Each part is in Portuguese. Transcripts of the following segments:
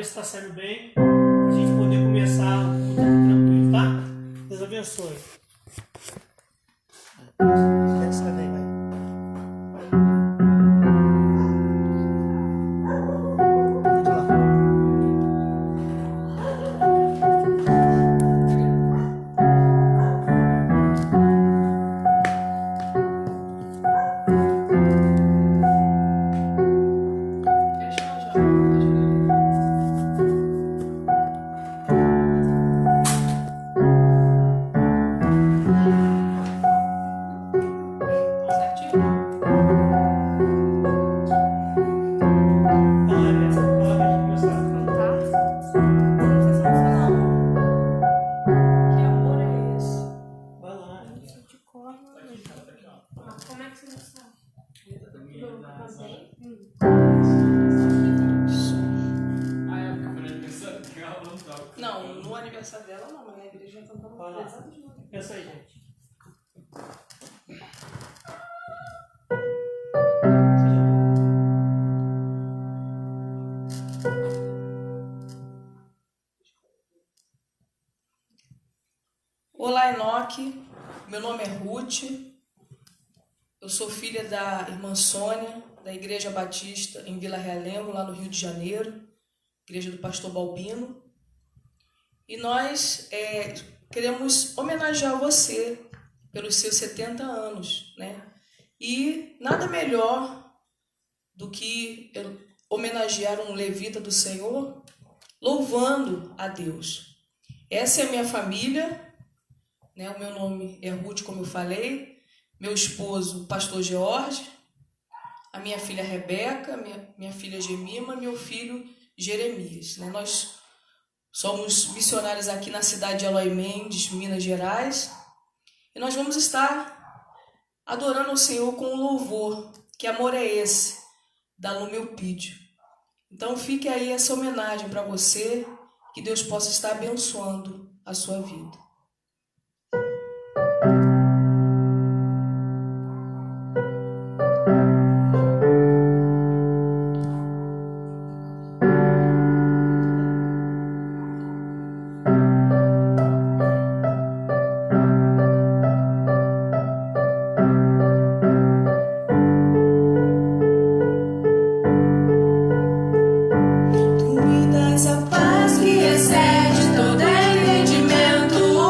Está saindo bem, para a gente poder começar o culto tranquilo, tá? Deus abençoe. Sai daí, vai. Não, no aniversário dela não, mas na igreja cantamos pesadas de novo. Pensa aí, gente. Olá, Enoque. Meu nome é Ruth. Eu sou filha da irmã Sônia, da Igreja Batista em Vila Realengo, lá no Rio de Janeiro, igreja do pastor Balbino. E nós queremos homenagear você pelos seus 70 anos, né? E nada melhor do que homenagear um levita do Senhor louvando a Deus. Essa é a minha família, né? O meu nome é Ruth, como eu falei, meu esposo, o pastor George, a minha filha Rebeca, minha filha Gemima, meu filho Jeremias, né? Nós somos missionários aqui na cidade de Eloy Mendes, Minas Gerais, e nós vamos estar adorando o Senhor com um louvor. Que amor é esse? Da Lumelpídio. Então fique aí essa homenagem para você, que Deus possa estar abençoando a sua vida. Tu me das a paz que excede todo entendimento.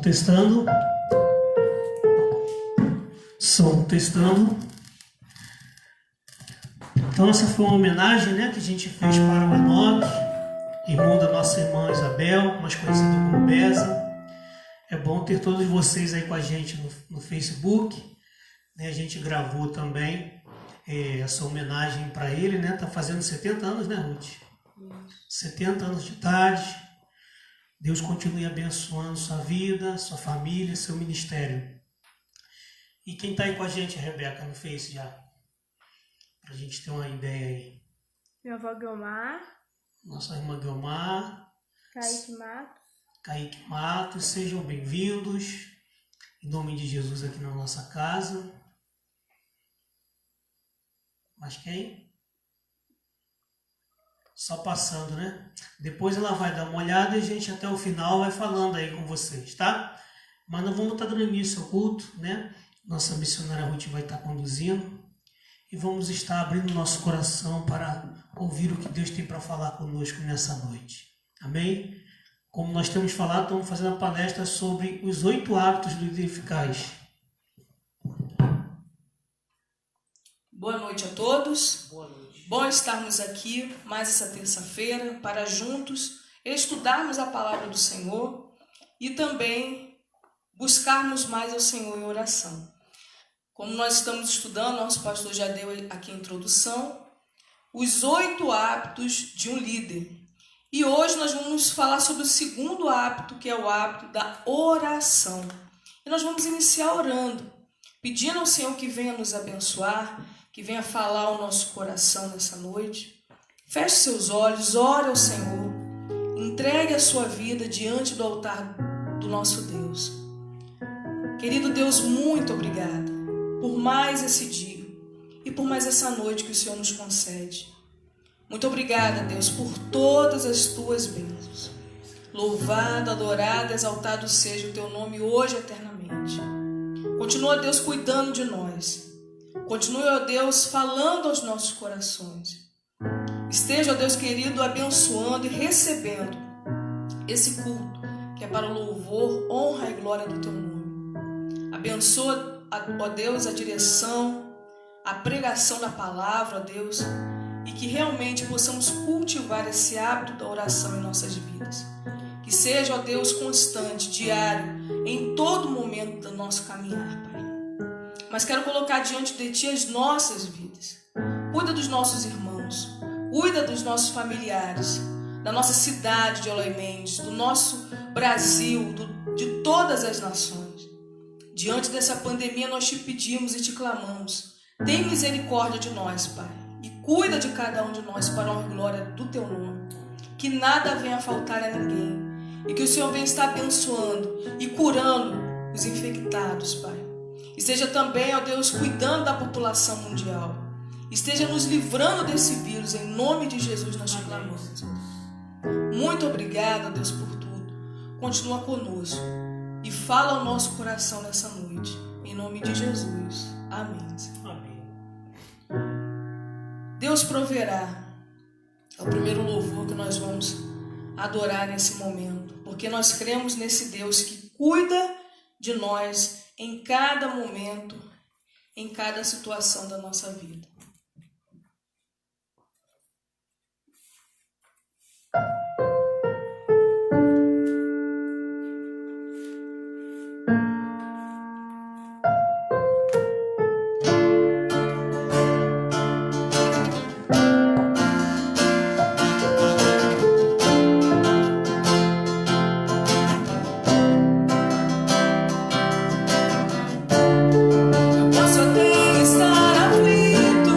testando. Som testando. Então essa foi uma homenagem, né, que a gente fez para o Enoque, irmão da nossa irmã Isabel, mais conhecido como Beza. É bom ter todos vocês aí com a gente no Facebook, né? A gente gravou também essa homenagem para ele, né? Tá fazendo 70 anos, né, Ruth? 70 anos de idade. Deus continue abençoando sua vida, sua família, seu ministério. E quem está aí com a gente, Rebeca, no Face já? Para a gente ter uma ideia aí. Minha avó Guilmar. Nossa irmã Guilmar. Kaique Matos, sejam bem-vindos. Em nome de Jesus aqui na nossa casa. Mas quem? Só passando, né? Depois ela vai dar uma olhada e a gente até o final vai falando aí com vocês, tá? Mas nós vamos estar dando início ao culto, né? Nossa missionária Ruth vai estar conduzindo e vamos estar abrindo nosso coração para ouvir o que Deus tem para falar conosco nessa noite. Amém? Como nós temos falado, estamos fazendo uma palestra sobre os 8 hábitos do líder eficaz. Boa noite a todos. Boa noite. Bom estarmos aqui mais essa terça-feira para juntos estudarmos a palavra do Senhor e também buscarmos mais ao Senhor em oração. Como nós estamos estudando, nosso pastor já deu aqui a introdução, os 8 hábitos de um líder. E hoje nós vamos falar sobre o segundo hábito, que é o hábito da oração. E nós vamos iniciar orando, pedindo ao Senhor que venha nos abençoar, que venha falar ao nosso coração nessa noite. Feche seus olhos, ore ao Senhor, entregue a sua vida diante do altar do nosso Deus. Querido Deus, muito obrigada por mais esse dia e por mais essa noite que o Senhor nos concede. Muito obrigada, Deus, por todas as tuas bênçãos. Louvado, adorado, exaltado seja o teu nome hoje e eternamente. Continua, Deus, cuidando de nós. Continue, ó Deus, falando aos nossos corações. Esteja, ó Deus querido, abençoando e recebendo esse culto, que é para o louvor, honra e glória do teu nome. Abençoa, ó Deus, a direção, a pregação da palavra, ó Deus, e que realmente possamos cultivar esse hábito da oração em nossas vidas. Que seja, ó Deus, constante, diário, em todo momento do nosso caminhar, Pai. Mas quero colocar diante de Ti as nossas vidas. Cuida dos nossos irmãos, cuida dos nossos familiares, da nossa cidade de Eloy Mendes, do nosso Brasil, de todas as nações. Diante dessa pandemia nós Te pedimos e Te clamamos. Tem misericórdia de nós, Pai. E cuida de cada um de nós para a honra e glória do Teu nome. Que nada venha faltar a ninguém. E que o Senhor venha estar abençoando e curando os infectados, Pai. Esteja também, ó Deus, cuidando da população mundial. Esteja nos livrando desse vírus. Em nome de Jesus nós te clamamos. Muito obrigada, Deus, por tudo. Continua conosco. E fala ao nosso coração nessa noite. Em nome de Jesus. Amém. Amém. Deus proverá. É o primeiro louvor que nós vamos adorar nesse momento. Porque nós cremos nesse Deus que cuida de nós em cada momento, em cada situação da nossa vida. Eu posso até estar aflito,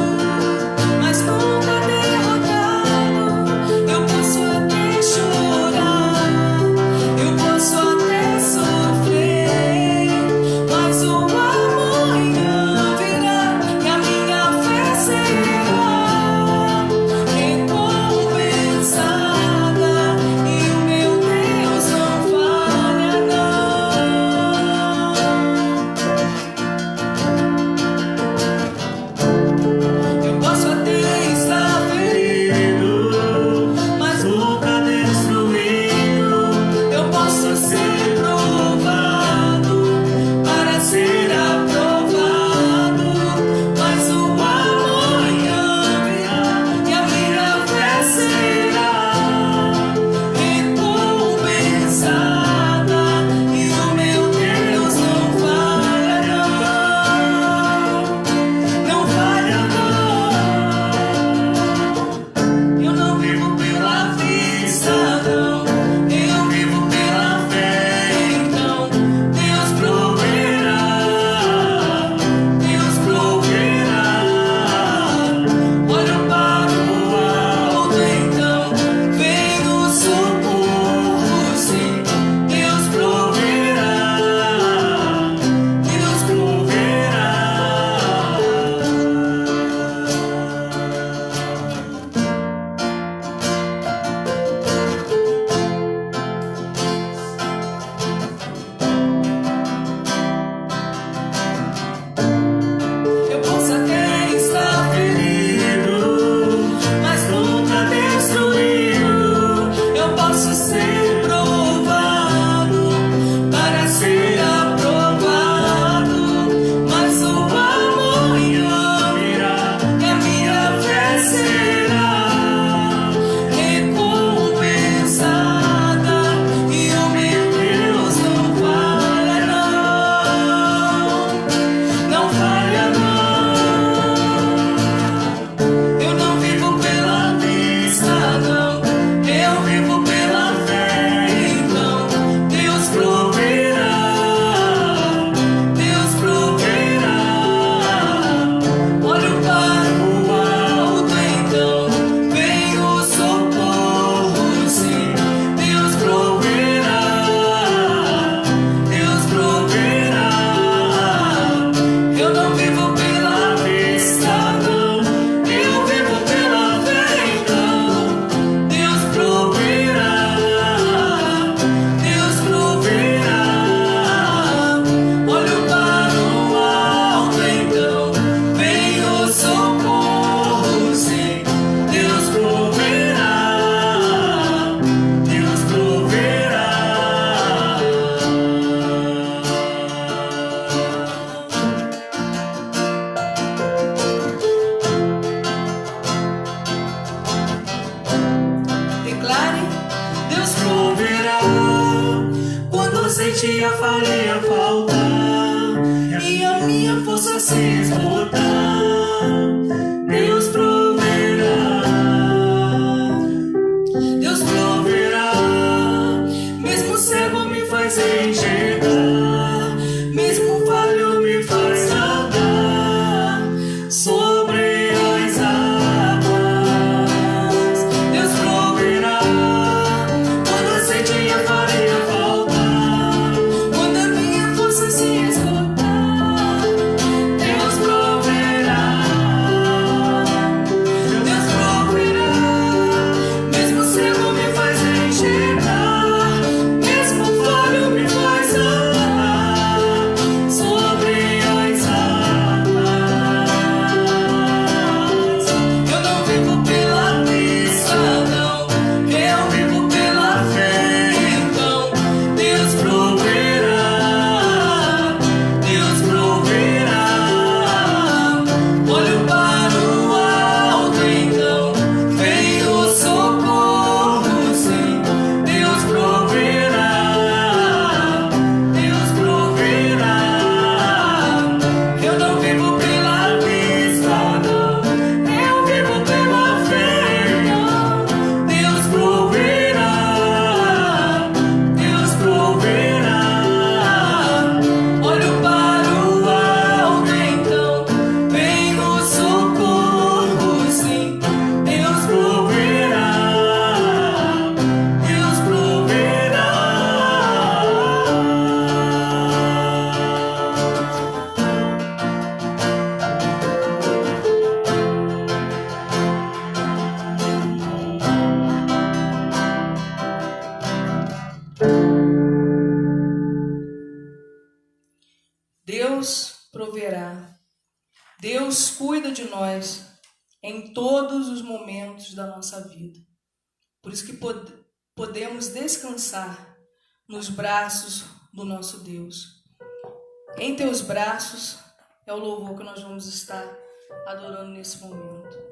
sentia faria falta e a minha força se esgotar, Deus proverá, Deus proverá. Mesmo cego me faz enxergar, mesmo falho me faz andar sobre as águas. Deus proverá. Quando eu sentia faria falta, quando a minha força se esgotar, Deus proverá. Deus proverá. Mesmo cego me faz enxergar, mesmo falho me faz andar sobre as águas. Eu não vivo pela vista, não, eu vivo pela fé. Então Deus proverá, Deus proverá. Olho para o alto, então vem o socorro, sim. Deus proverá, Deus proverá. Eu não vivo pela vista, não, eu vivo pela fé. Então Deus proverá, Deus proverá. Olho para o alto, então vem o socorro, sim. Deus proverá, Deus proverá. Deus proverá. Deus cuida de nós em todos os momentos da nossa vida. Por isso que podemos descansar nos braços do nosso Deus. Em teus braços é o louvor que nós vamos estar adorando nesse momento.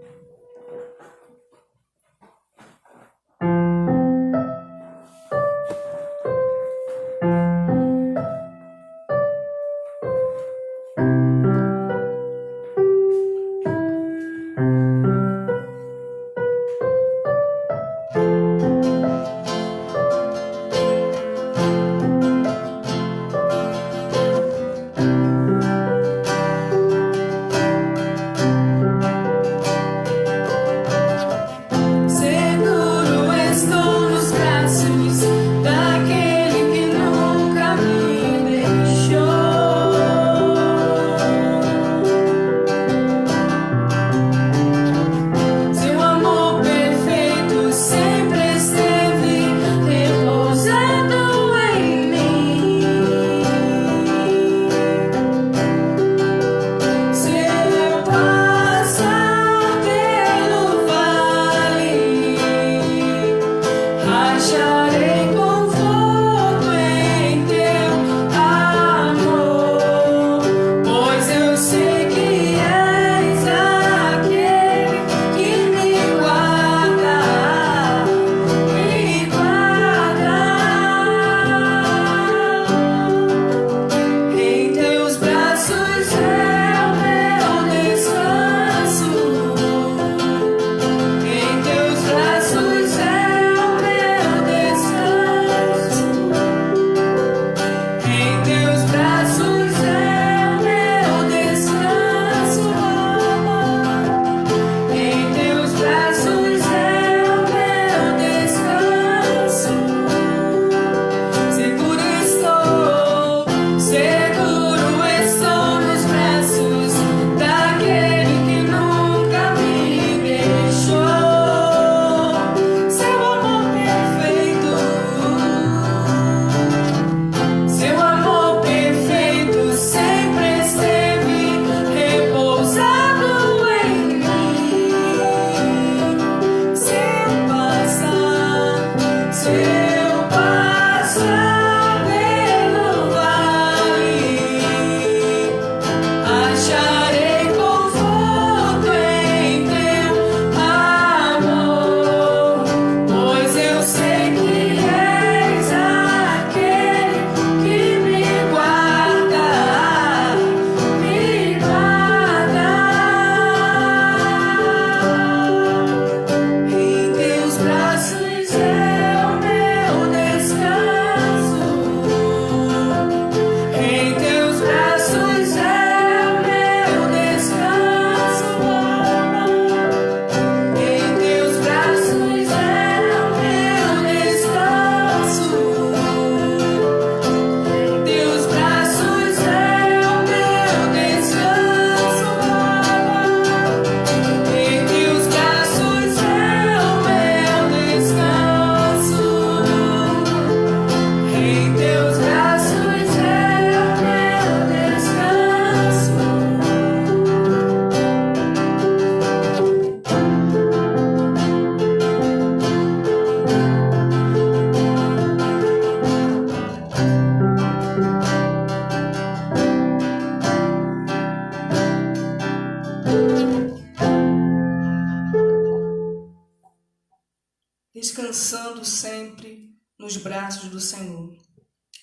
descansando sempre nos braços do Senhor.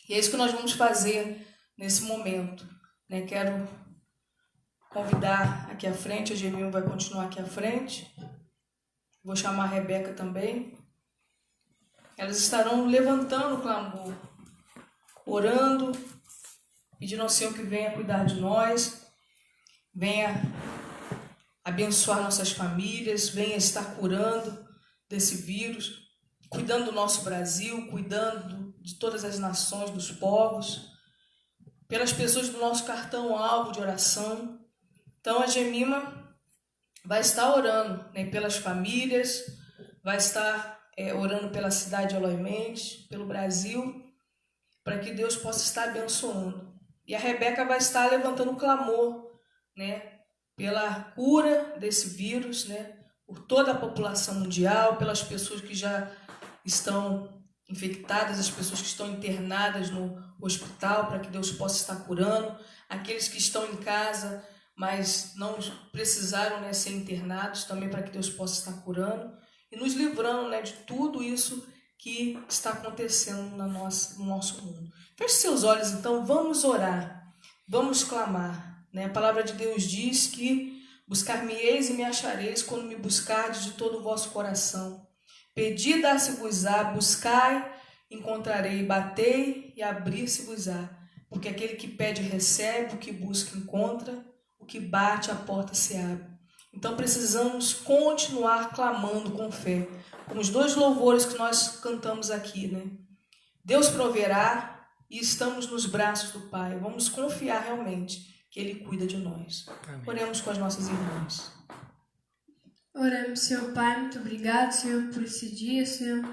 E é isso que nós vamos fazer nesse momento, né? Quero convidar aqui à frente, a Gemil vai continuar aqui à frente. Vou chamar a Rebeca também. Elas estarão levantando o clamor, orando, pedindo ao Senhor que venha cuidar de nós, venha abençoar nossas famílias, venha estar curando desse vírus, cuidando do nosso Brasil, cuidando de todas as nações, dos povos, pelas pessoas do nosso cartão-alvo de oração. Então a Gemima vai estar orando, né, pelas famílias, vai estar orando pela cidade de Eloy Mendes, pelo Brasil, para que Deus possa estar abençoando. E a Rebeca vai estar levantando o clamor, né, pela cura desse vírus, né, por toda a população mundial, pelas pessoas que já estão infectadas, as pessoas que estão internadas no hospital, para que Deus possa estar curando, aqueles que estão em casa, mas não precisaram, né, ser internados, também para que Deus possa estar curando e nos livrando, né, de tudo isso que está acontecendo no nosso mundo. Feche seus olhos, então, vamos orar, vamos clamar, né? A palavra de Deus diz que buscar-me-eis e me achareis quando me buscardes de todo o vosso coração. Pedi, dar-se-vos-á, buscai, encontrarei, batei e abrir-se-vos-á. Porque aquele que pede recebe, o que busca encontra, o que bate a porta se abre. Então precisamos continuar clamando com fé, como os 2 louvores que nós cantamos aqui, né? Deus proverá e estamos nos braços do Pai. Vamos confiar realmente que Ele cuida de nós. Amém. Oremos com as nossas irmãs. Oremos, Senhor Pai, muito obrigado, Senhor, por esse dia, Senhor.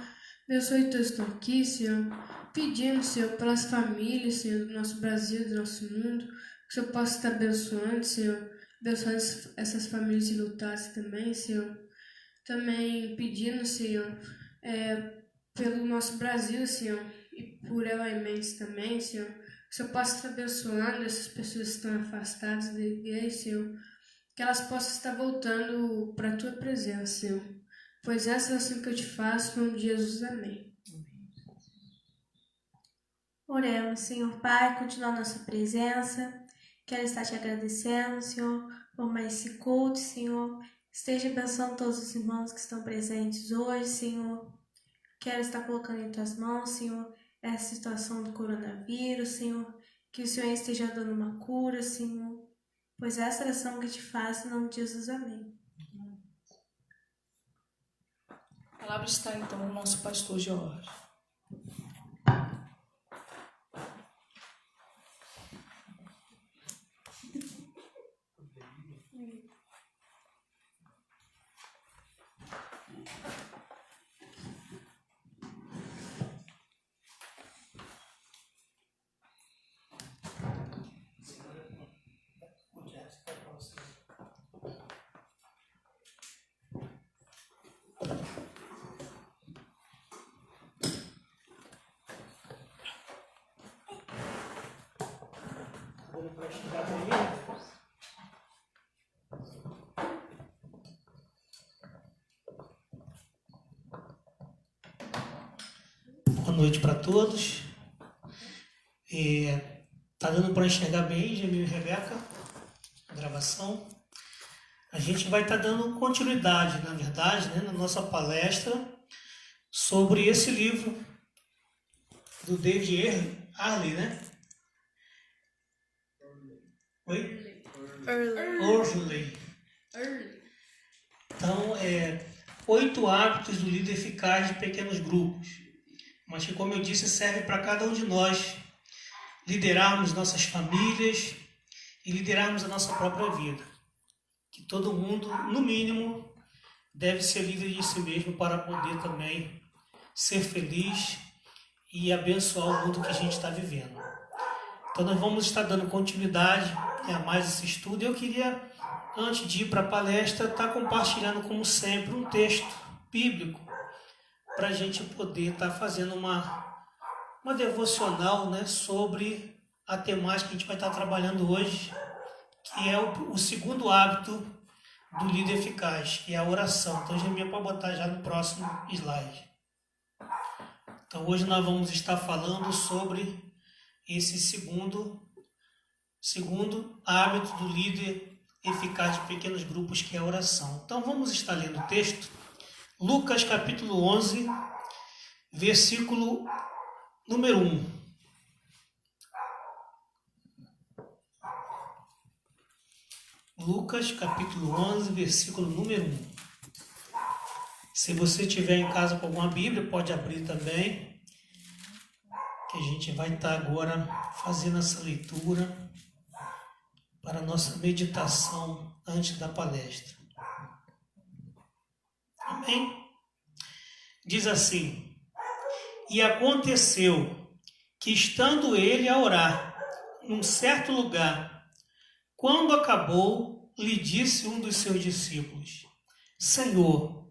Abençoe todos que estão aqui, Senhor. Pedimos, Senhor, pelas famílias, Senhor, do nosso Brasil, do nosso mundo, que o Senhor possa estar abençoando, Senhor. Abençoando essas famílias enlutadas também, Senhor. Também pedindo, Senhor, pelo nosso Brasil, Senhor, e por Eloy Mendes também, Senhor. Que o Senhor possa estar abençoando essas pessoas que estão afastadas da igreja, Senhor. Que elas possam estar voltando para a Tua presença, Senhor. Pois essa é a oração que eu te faço, em nome de Jesus. Amém. Oremos, Senhor Pai, continua a nossa presença. Quero estar te agradecendo, Senhor, por mais esse culto, Senhor. Esteja abençoando todos os irmãos que estão presentes hoje, Senhor. Quero estar colocando em Tuas mãos, Senhor, essa situação do coronavírus, Senhor. Que o Senhor esteja dando uma cura, Senhor. Pois essa oração que eu te faço, em nome de Jesus. Amém. A palavra está, então, no nosso pastor Jorge. Boa noite para todos. Tá dando para enxergar bem, Gemil e Rebeca, a gravação. A gente vai estar dando continuidade, na verdade, né, na nossa palestra sobre esse livro do David Arley, né? Oi? Early. Então, 8 hábitos do líder eficaz de pequenos grupos. Mas que, como eu disse, serve para cada um de nós liderarmos nossas famílias e liderarmos a nossa própria vida. Que todo mundo, no mínimo, deve ser líder de si mesmo para poder também ser feliz e abençoar o mundo que a gente está vivendo. Então nós vamos estar dando continuidade a mais esse estudo. Eu queria, antes de ir para a palestra, estar compartilhando, como sempre, um texto bíblico para a gente poder estar fazendo uma devocional, né, sobre a temática que a gente vai estar trabalhando hoje, que é o segundo hábito do líder eficaz, que é a oração. Então, Gemia, pode botar já no próximo slide. Então hoje nós vamos estar falando sobre esse segundo hábito do líder eficaz de pequenos grupos, que é a oração. Então vamos estar lendo o texto, Lucas capítulo 11, versículo número 1. Lucas capítulo 11, versículo número 1. Se você estiver em casa com alguma Bíblia, pode abrir também, que a gente vai estar agora fazendo essa leitura para a nossa meditação antes da palestra. Amém? Diz assim: E aconteceu que, estando ele a orar num certo lugar, quando acabou, lhe disse um dos seus discípulos: Senhor,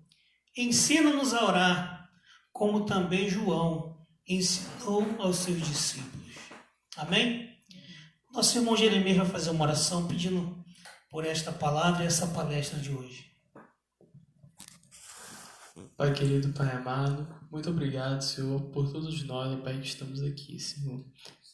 ensina-nos a orar, como também João ensinou aos seus discípulos. Amém? Nosso irmão Jeremias vai fazer uma oração pedindo por esta palavra e essa palestra de hoje. Pai querido, Pai amado, muito obrigado, Senhor, por todos nós, ó Pai, que estamos aqui, Senhor,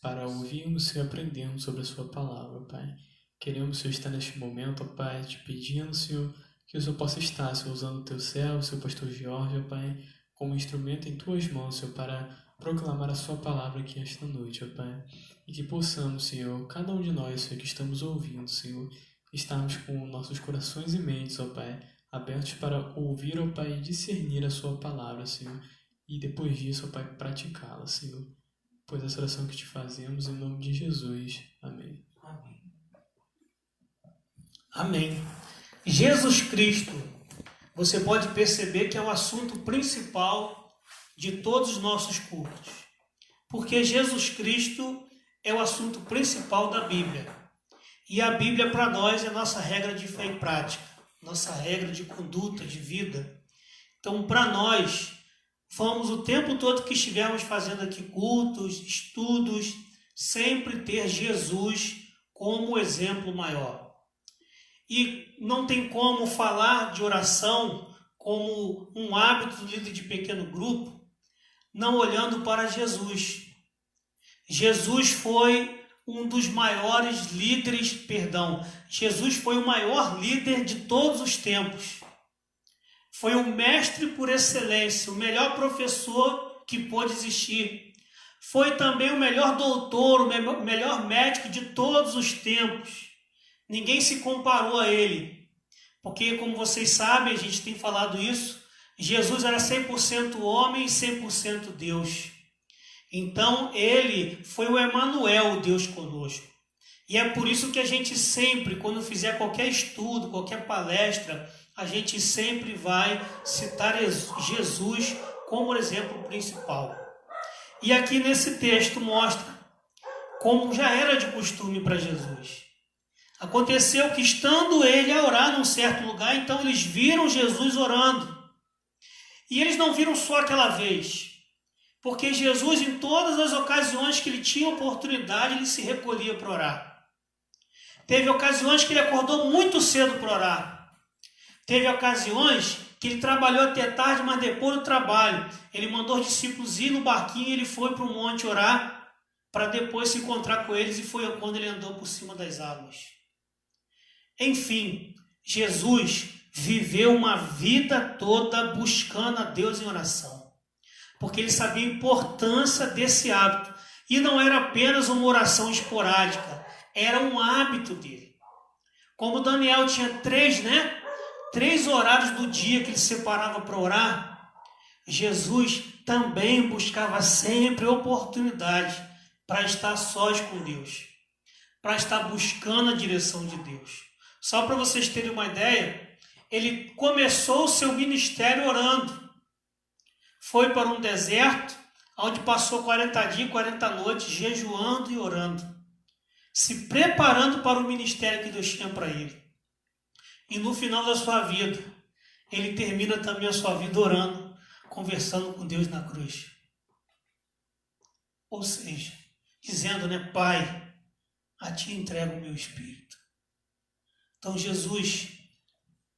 para ouvirmos e aprendermos sobre a Sua palavra, Pai. Queremos, Senhor, estar neste momento, ó Pai, te pedindo, Senhor, que o Senhor possa estar, Senhor, usando o Teu servo, o Seu pastor Jorge, ó Pai, como instrumento em Tuas mãos, Senhor, para proclamar a Sua palavra aqui esta noite, ó Pai. E que possamos, Senhor, cada um de nós, Senhor, que estamos ouvindo, Senhor, estarmos com nossos corações e mentes, ó Pai, abertos para ouvir, ó Pai, e discernir a Sua palavra, Senhor, e depois disso, ó Pai, praticá-la, Senhor. Pois essa oração que te fazemos, em nome de Jesus. Amém. Amém. Amém. Jesus Cristo, você pode perceber que é o assunto principal de todos os nossos cultos, porque Jesus Cristo é o assunto principal da Bíblia, e a Bíblia para nós é nossa regra de fé e prática, nossa regra de conduta, de vida. Então, para nós, vamos o tempo todo que estivermos fazendo aqui cultos, estudos, sempre ter Jesus como exemplo maior. E não tem como falar de oração como um hábito do líder de pequeno grupo, não olhando para Jesus. Jesus foi um dos maiores líderes, Jesus foi o maior líder de todos os tempos. Foi o mestre por excelência, o melhor professor que pôde existir. Foi também o melhor doutor, o melhor médico de todos os tempos. Ninguém se comparou a ele, porque, como vocês sabem, a gente tem falado isso, Jesus era 100% homem e 100% Deus. Então, ele foi o Emanuel, Deus conosco. E é por isso que a gente sempre, quando fizer qualquer estudo, qualquer palestra, a gente sempre vai citar Jesus como exemplo principal. E aqui nesse texto mostra como já era de costume para Jesus. Aconteceu que, estando ele a orar num certo lugar, então eles viram Jesus orando. E eles não viram só aquela vez, porque Jesus, em todas as ocasiões que ele tinha oportunidade, ele se recolhia para orar. Teve ocasiões que ele acordou muito cedo para orar. Teve ocasiões que ele trabalhou até tarde, mas depois do trabalho, ele mandou os discípulos ir no barquinho e ele foi para o monte orar, para depois se encontrar com eles, e foi quando ele andou por cima das águas. Enfim, Jesus viveu uma vida toda buscando a Deus em oração, porque ele sabia a importância desse hábito, e não era apenas uma oração esporádica, era um hábito dele. Como Daniel tinha três horários do dia que ele separava para orar, Jesus também buscava sempre oportunidade para estar sós com Deus, para estar buscando a direção de Deus. Só para vocês terem uma ideia, ele começou o seu ministério orando. Foi para um deserto, onde passou 40 dias, 40 noites, jejuando e orando, se preparando para o ministério que Deus tinha para ele. E no final da sua vida, ele termina também a sua vida orando, conversando com Deus na cruz. Ou seja, dizendo, Pai, a Ti entrego o meu espírito. Então Jesus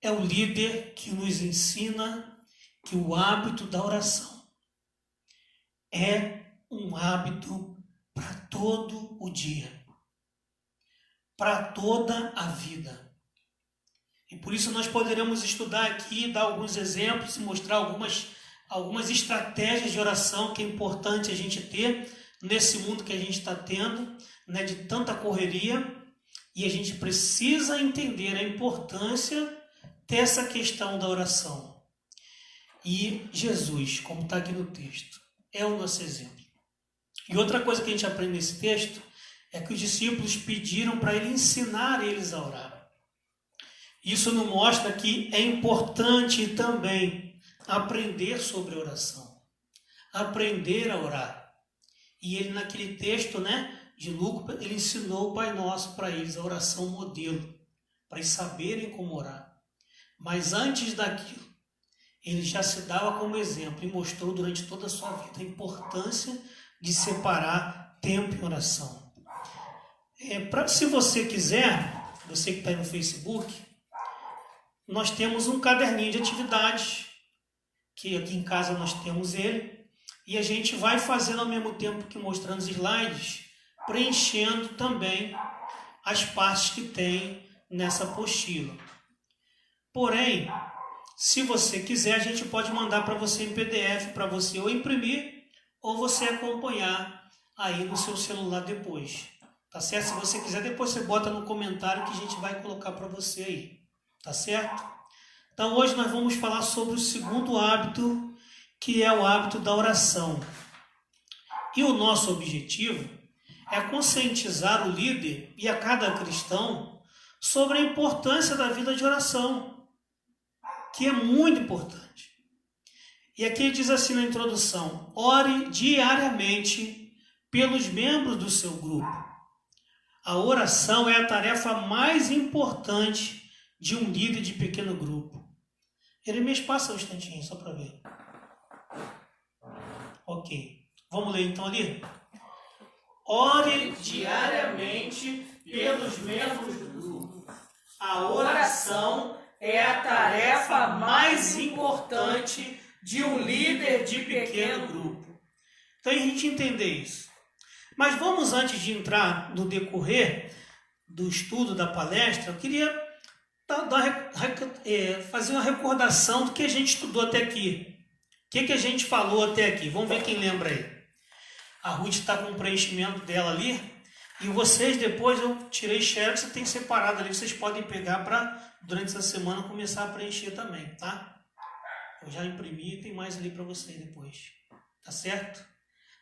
é o líder que nos ensina que o hábito da oração é um hábito para todo o dia, para toda a vida. E por isso nós poderemos estudar aqui, dar alguns exemplos e mostrar algumas estratégias de oração que é importante a gente ter nesse mundo que a gente está tendo, né, de tanta correria. E a gente precisa entender a importância dessa questão da oração. E Jesus, como está aqui no texto, é o nosso exemplo. E outra coisa que a gente aprende nesse texto é que os discípulos pediram para ele ensinar eles a orar. Isso nos mostra que é importante também aprender sobre oração, aprender a orar. E ele naquele texto, né, de Lucas, ele ensinou o Pai Nosso para eles, a oração modelo, para eles saberem como orar. Mas antes daquilo, ele já se dava como exemplo e mostrou durante toda a sua vida a importância de separar tempo em oração. Se você quiser, você que está aí no Facebook, nós temos um caderninho de atividades, que aqui em casa nós temos ele, e a gente vai fazendo ao mesmo tempo que mostrando os slides, preenchendo também as partes que tem nessa apostila. Porém, se você quiser, a gente pode mandar para você em PDF, para você ou imprimir, ou você acompanhar aí no seu celular depois. Tá certo? Se você quiser, depois você bota no comentário que a gente vai colocar para você aí. Tá certo? Então, hoje nós vamos falar sobre o segundo hábito, que é o hábito da oração. E o nosso objetivo é conscientizar o líder e a cada cristão sobre a importância da vida de oração, que é muito importante. E aqui ele diz assim na introdução: ore diariamente pelos membros do seu grupo. A oração é a tarefa mais importante de um líder de pequeno grupo. Jeremias, passa um instantinho só para ver. Ok. Vamos ler então ali? Ore diariamente pelos membros do grupo. A oração é a tarefa mais importante de um líder de pequeno grupo. Então a gente entender isso. Mas vamos, antes de entrar no decorrer do estudo da palestra, eu queria fazer uma recordação do que a gente estudou até aqui. O que a gente falou até aqui? Vamos ver quem lembra aí. A Ruth está com o preenchimento dela ali. E vocês, depois eu tirei xerox, você tem separado ali. Vocês podem pegar para, durante essa semana, começar a preencher também, tá? Eu já imprimi e tem mais ali para vocês depois. Tá certo?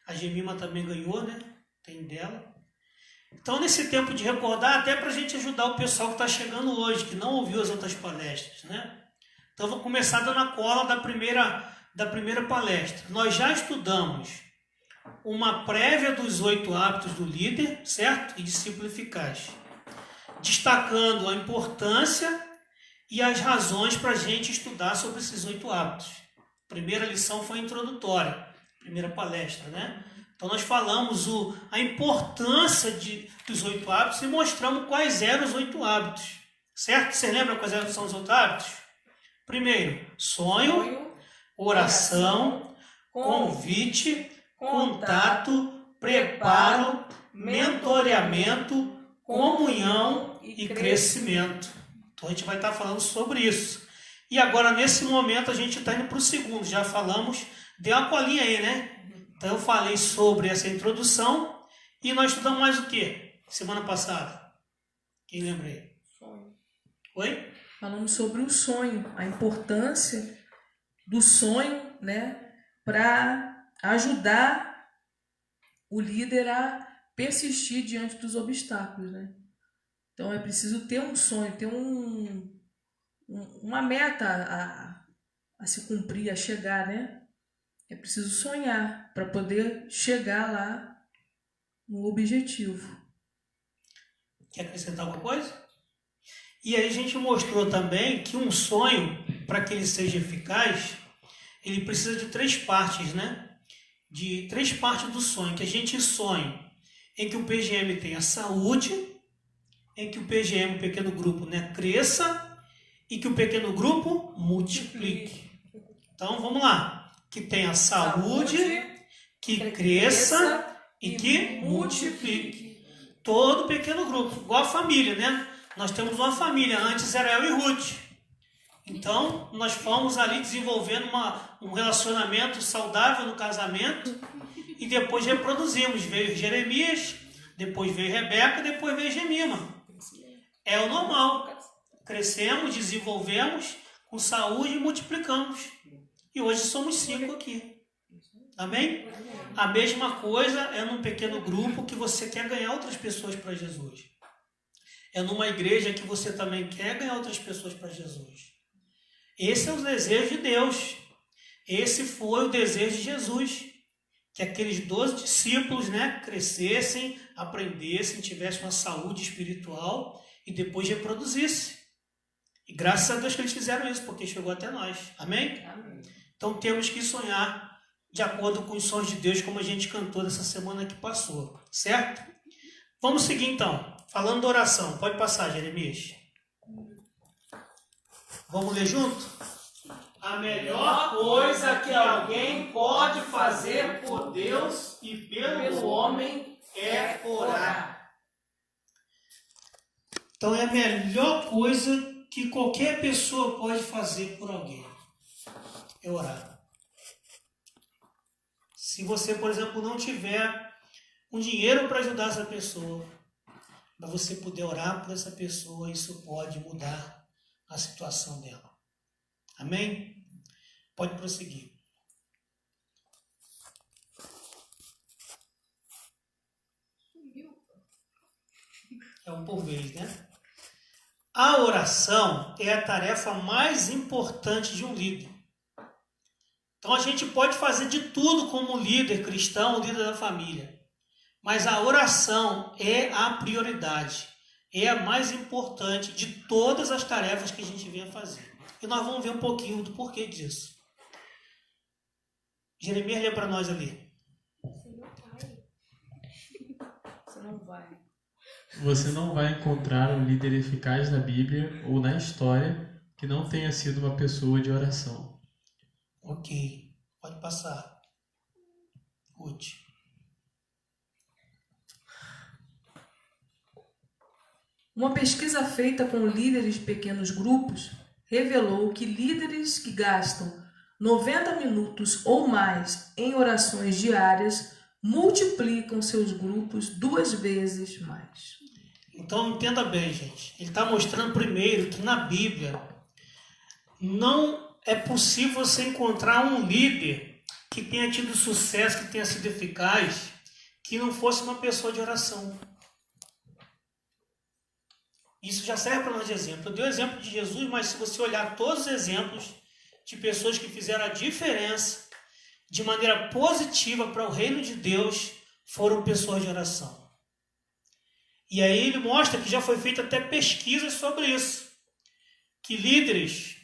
A Gemima também ganhou, né? Tem dela. Então, nesse tempo de recordar, até para a gente ajudar o pessoal que está chegando hoje, que não ouviu as outras palestras, né? Então, eu vou começar dando a cola da primeira palestra. Nós já estudamos uma prévia dos 8 hábitos do líder, certo? E discípulo eficaz. Destacando a importância e as razões para a gente estudar sobre esses 8 hábitos. A primeira lição foi introdutória, primeira palestra, né? Então nós falamos a importância dos 8 hábitos e mostramos quais eram os 8 hábitos, certo? Você lembra quais são os 8 hábitos? Primeiro, sonho, oração, convite, contato, preparo, mentoreamento, comunhão e crescimento. Então a gente vai estar falando sobre isso. E agora, nesse momento, a gente está indo para o segundo. Já falamos, deu uma colinha aí, né? Então eu falei sobre essa introdução e nós estudamos mais o quê? Semana passada. Quem lembra aí? Sonho. Oi? Falamos sobre o sonho, a importância do sonho, né, para ajudar o líder a persistir diante dos obstáculos, né? Então é preciso ter um sonho, ter uma meta a se cumprir, a chegar, né? É preciso sonhar para poder chegar lá no objetivo. Quer acrescentar alguma coisa? E aí a gente mostrou também que um sonho, para que ele seja eficaz, ele precisa de 3 partes, né? De 3 partes do sonho. Que a gente sonhe em que o PGM tenha saúde, em que o PGM, o pequeno grupo, né, cresça e que o pequeno grupo multiplique. Então vamos lá. Que tenha saúde, que cresça e que multiplique. Todo pequeno grupo, igual a família, né? Nós temos uma família, antes era eu e Ruth. Então, nós fomos ali desenvolvendo um relacionamento saudável no casamento e depois reproduzimos. Veio Jeremias, depois veio Rebeca, depois veio Gemima. É o normal. Crescemos, desenvolvemos com saúde e multiplicamos. E hoje somos 5 aqui. Amém? A mesma coisa é num pequeno grupo que você quer ganhar outras pessoas para Jesus. É numa igreja que você também quer ganhar outras pessoas para Jesus. Esse é o desejo de Deus. Esse foi o desejo de Jesus. Que aqueles 12 discípulos, né, crescessem, aprendessem, tivessem uma saúde espiritual e depois reproduzissem. E graças a Deus que eles fizeram isso, porque chegou até nós. Amém? Amém. Então temos que sonhar de acordo com os sonhos de Deus, como a gente cantou nessa semana que passou. Certo? Vamos seguir então. Falando da oração. Pode passar, Jeremias. Vamos ler junto? A melhor coisa que alguém pode fazer por Deus e pelo homem é orar. Então é a melhor coisa que qualquer pessoa pode fazer por alguém. É orar. Se você, por exemplo, não tiver um dinheiro para ajudar essa pessoa, mas você puder orar por essa pessoa, isso pode mudar a situação dela. Amém? Pode prosseguir. É um por vez, né? A oração é a tarefa mais importante de um líder. Então a gente pode fazer de tudo como líder cristão, líder da família. Mas a oração é a prioridade. É a mais importante de todas as tarefas que a gente vem a fazer. E nós vamos ver um pouquinho do porquê disso. Jeremias, lê para nós ali. Você não vai encontrar um líder eficaz na Bíblia ou na história que não tenha sido uma pessoa de oração. Ok, pode passar. Ruth. Uma pesquisa feita com líderes de pequenos grupos revelou que líderes que gastam 90 minutos ou mais em orações diárias multiplicam seus grupos 2 vezes mais. Então entenda bem, gente. Ele está mostrando primeiro que na Bíblia não é possível você encontrar um líder que tenha tido sucesso, que tenha sido eficaz, que não fosse uma pessoa de oração. Isso já serve para nós de exemplo. Eu dei o exemplo de Jesus, mas se você olhar todos os exemplos de pessoas que fizeram a diferença de maneira positiva para o reino de Deus, foram pessoas de oração. E aí ele mostra que já foi feita até pesquisas sobre isso. Que líderes,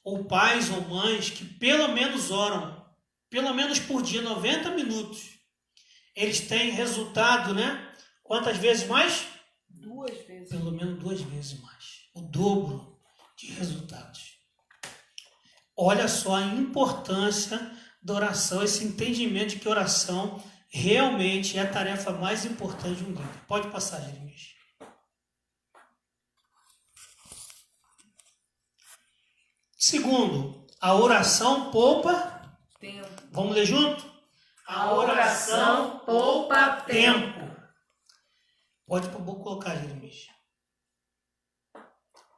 ou pais ou mães, que pelo menos oram, pelo menos por dia, 90 minutos, eles têm resultado, né? Quantas vezes mais? 2 vezes. Pelo menos 2 vezes mais. O dobro de resultados. Olha só a importância da oração, esse entendimento de que oração realmente é a tarefa mais importante de um líder. Pode passar, Jeremias. Segundo, a oração poupa Tempo. Vamos ler junto? A oração poupa tempo. Pode colocar, Jeremias.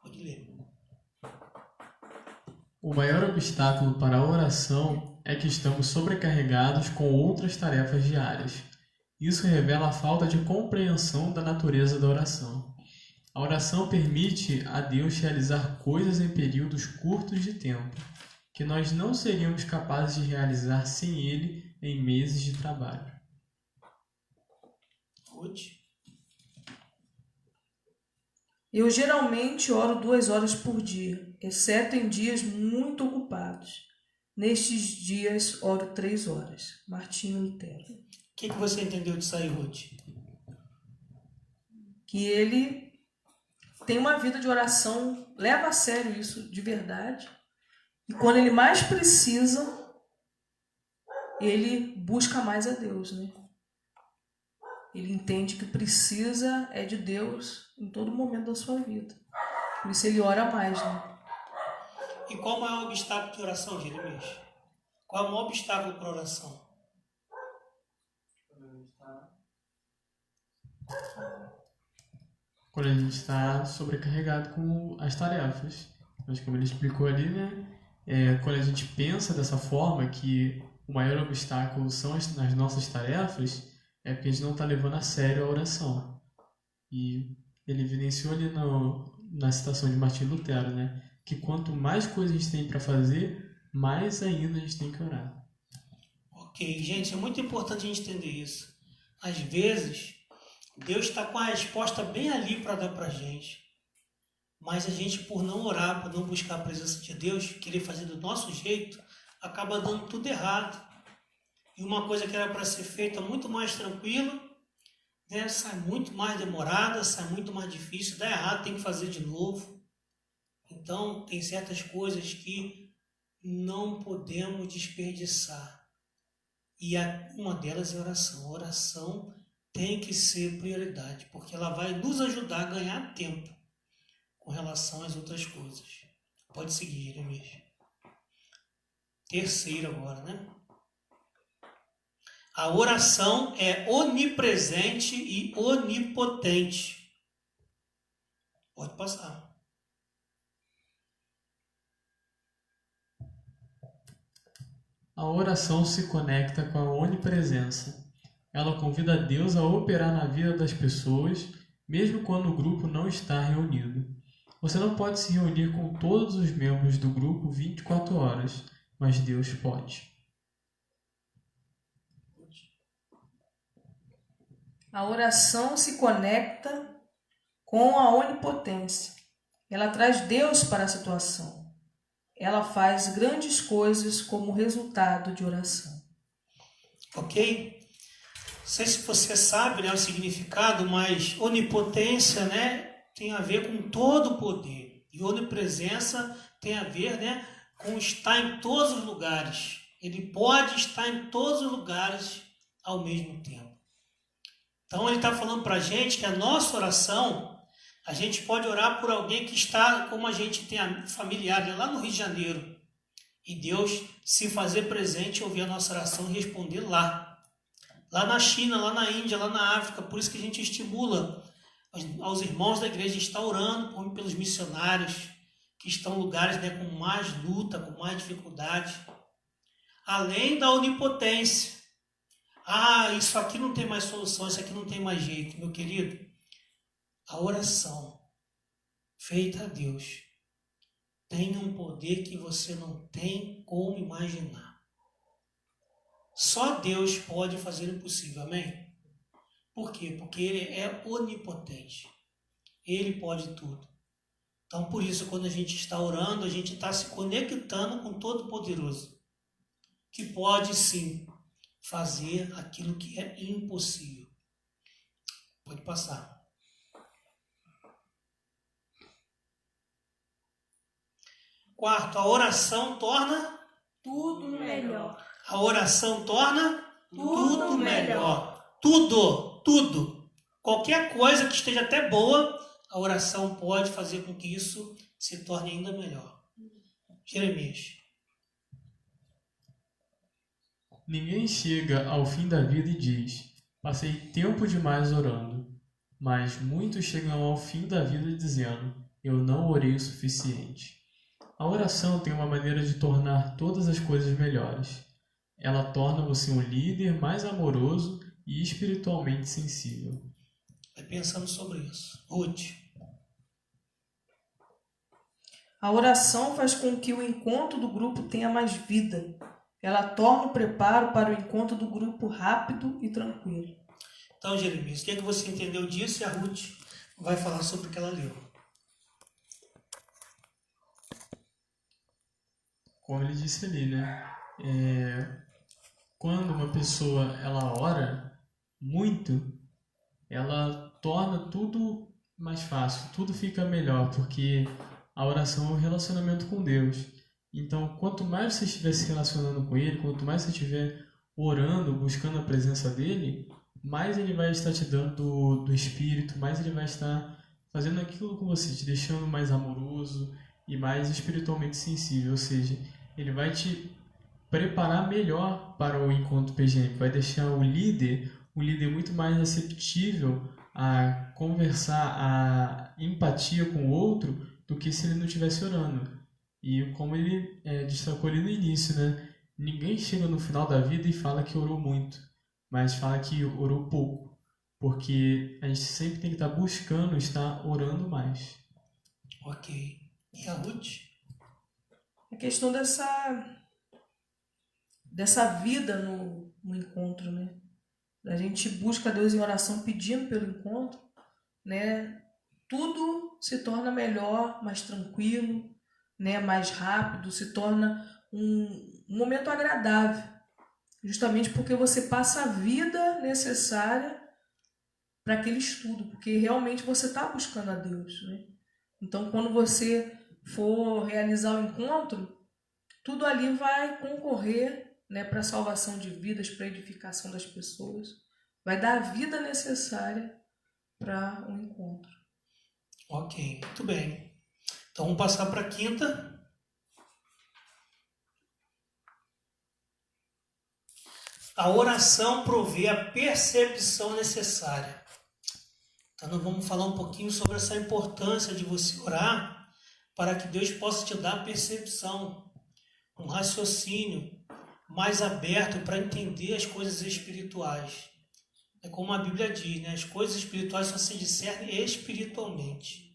Pode ler. O maior obstáculo para a oração é que estamos sobrecarregados com outras tarefas diárias. Isso revela a falta de compreensão da natureza da oração. A oração permite a Deus realizar coisas em períodos curtos de tempo, que nós não seríamos capazes de realizar sem Ele em meses de trabalho. Ruth. Eu geralmente oro 2 horas por dia, exceto em dias muito ocupados. Nestes dias, oro 3 horas. Martinho Lutero. O que você entendeu disso aí, Ruth? Que ele tem uma vida de oração, leva a sério isso de verdade. E quando ele mais precisa, ele busca mais a Deus, né? Ele entende que precisa é de Deus em todo momento da sua vida. Por isso ele ora mais, né? E qual o maior obstáculo de oração, Jeremias? Qual é o maior obstáculo para a oração? Quando a gente está sobrecarregado com as tarefas. Mas como ele explicou ali, né? Quando a gente pensa dessa forma, que o maior obstáculo são as nossas tarefas, é porque a gente não está levando a sério a oração. E ele evidenciou ali na citação de Martinho Lutero, né? Que quanto mais coisas a gente tem para fazer, mais ainda a gente tem que orar. Ok, gente, é muito importante a gente entender isso. Às vezes, Deus está com a resposta bem ali para dar para a gente. Mas a gente, por não orar, por não buscar a presença de Deus, querer fazer do nosso jeito, acaba dando tudo errado. E uma coisa que era para ser feita muito mais tranquila, né, sai muito mais demorada, sai muito mais difícil, dá errado, tem que fazer de novo. Então, tem certas coisas que não podemos desperdiçar. E uma delas é a oração. A oração tem que ser prioridade, porque ela vai nos ajudar a ganhar tempo com relação às outras coisas. Pode seguir, Jeremias. Terceiro agora, né? A oração é onipresente e onipotente. Pode passar. A oração se conecta com a onipresença. Ela convida Deus a operar na vida das pessoas, mesmo quando o grupo não está reunido. Você não pode se reunir com todos os membros do grupo 24 horas, mas Deus pode. A oração se conecta com a onipotência. Ela traz Deus para a situação. Ela faz grandes coisas como resultado de oração. Ok? Não sei se você sabe, né, o significado, mas onipotência, né, tem a ver com todo o poder. E onipresença tem a ver, né, com estar em todos os lugares. Ele pode estar em todos os lugares ao mesmo tempo. Então ele está falando para a gente que a nossa oração, a gente pode orar por alguém que está, como a gente tem familiar lá no Rio de Janeiro. E Deus se fazer presente, ouvir a nossa oração e responder lá. Lá na China, lá na Índia, lá na África. Por isso que a gente estimula aos irmãos da igreja a estar orando pelos missionários que estão em lugares, né, com mais luta, com mais dificuldade. Além da onipotência. Ah, isso aqui não tem mais solução, isso aqui não tem mais jeito. Meu querido, a oração feita a Deus tem um poder que você não tem como imaginar. Só Deus pode fazer o impossível, amém? Por quê? Porque Ele é onipotente. Ele pode tudo. Então, por isso, quando a gente está orando, a gente está se conectando com o Todo-Poderoso, que pode, sim, fazer aquilo que é impossível. Pode passar. Quarto, a oração torna Tudo melhor. A oração torna Tudo melhor. Tudo. Qualquer coisa que esteja até boa, a oração pode fazer com que isso se torne ainda melhor. Jeremias. Ninguém chega ao fim da vida e diz: passei tempo demais orando. Mas muitos chegam ao fim da vida dizendo: eu não orei o suficiente. A oração tem uma maneira de tornar todas as coisas melhores. Ela torna você um líder mais amoroso e espiritualmente sensível. Vai pensando sobre isso. Ruth. A oração faz com que o encontro do grupo tenha mais vida. Ela torna o preparo para o encontro do grupo rápido e tranquilo. Então, Jeremias, o que é que você entendeu disso? E a Ruth vai falar sobre o que ela leu. Como ele disse ali, né? Quando uma pessoa ela ora muito, ela torna tudo mais fácil, tudo fica melhor, porque a oração é um relacionamento com Deus. Então, quanto mais você estiver se relacionando com Ele, quanto mais você estiver orando, buscando a presença dele, mais ele vai estar te dando do Espírito, mais ele vai estar fazendo aquilo com você, te deixando mais amoroso e mais espiritualmente sensível. Ou seja, ele vai te preparar melhor para o encontro PGM, vai deixar o líder muito mais receptível a conversar, a empatia com o outro, do que se ele não estivesse orando. E como ele destacou ali no início, né? Ninguém chega no final da vida e fala que orou muito, mas fala que orou pouco, porque a gente sempre tem que estar buscando estar orando mais. Ok. E a Ruth? A questão dessa vida no encontro, né? A gente busca Deus em oração pedindo pelo encontro, né? Tudo se torna melhor, mais tranquilo, né? Mais rápido, se torna um momento agradável, justamente porque você passa a vida necessária para aquele estudo, porque realmente você está buscando a Deus, né? Então, quando você for realizar o encontro, tudo ali vai concorrer, né, para a salvação de vidas, para a edificação das pessoas. Vai dar a vida necessária para o encontro. Ok, muito bem. Então vamos passar para a quinta. A oração provê a percepção necessária. Então nós vamos falar um pouquinho sobre essa importância de você orar para que Deus possa te dar percepção, um raciocínio mais aberto para entender as coisas espirituais. É como a Bíblia diz, né? As coisas espirituais só se discernem espiritualmente.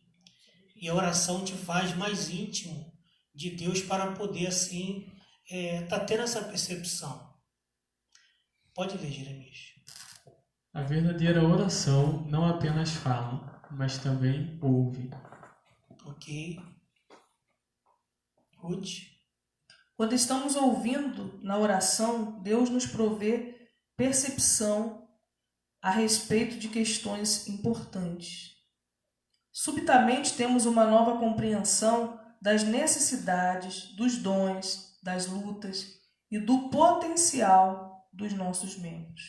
E a oração te faz mais íntimo de Deus para poder, assim, tá tendo essa percepção. Pode ler, Jeremias. A verdadeira oração não apenas fala, mas também ouve. Ok. Ruth? Quando estamos ouvindo na oração, Deus nos provê percepção a respeito de questões importantes. Subitamente temos uma nova compreensão das necessidades, dos dons, das lutas e do potencial dos nossos membros.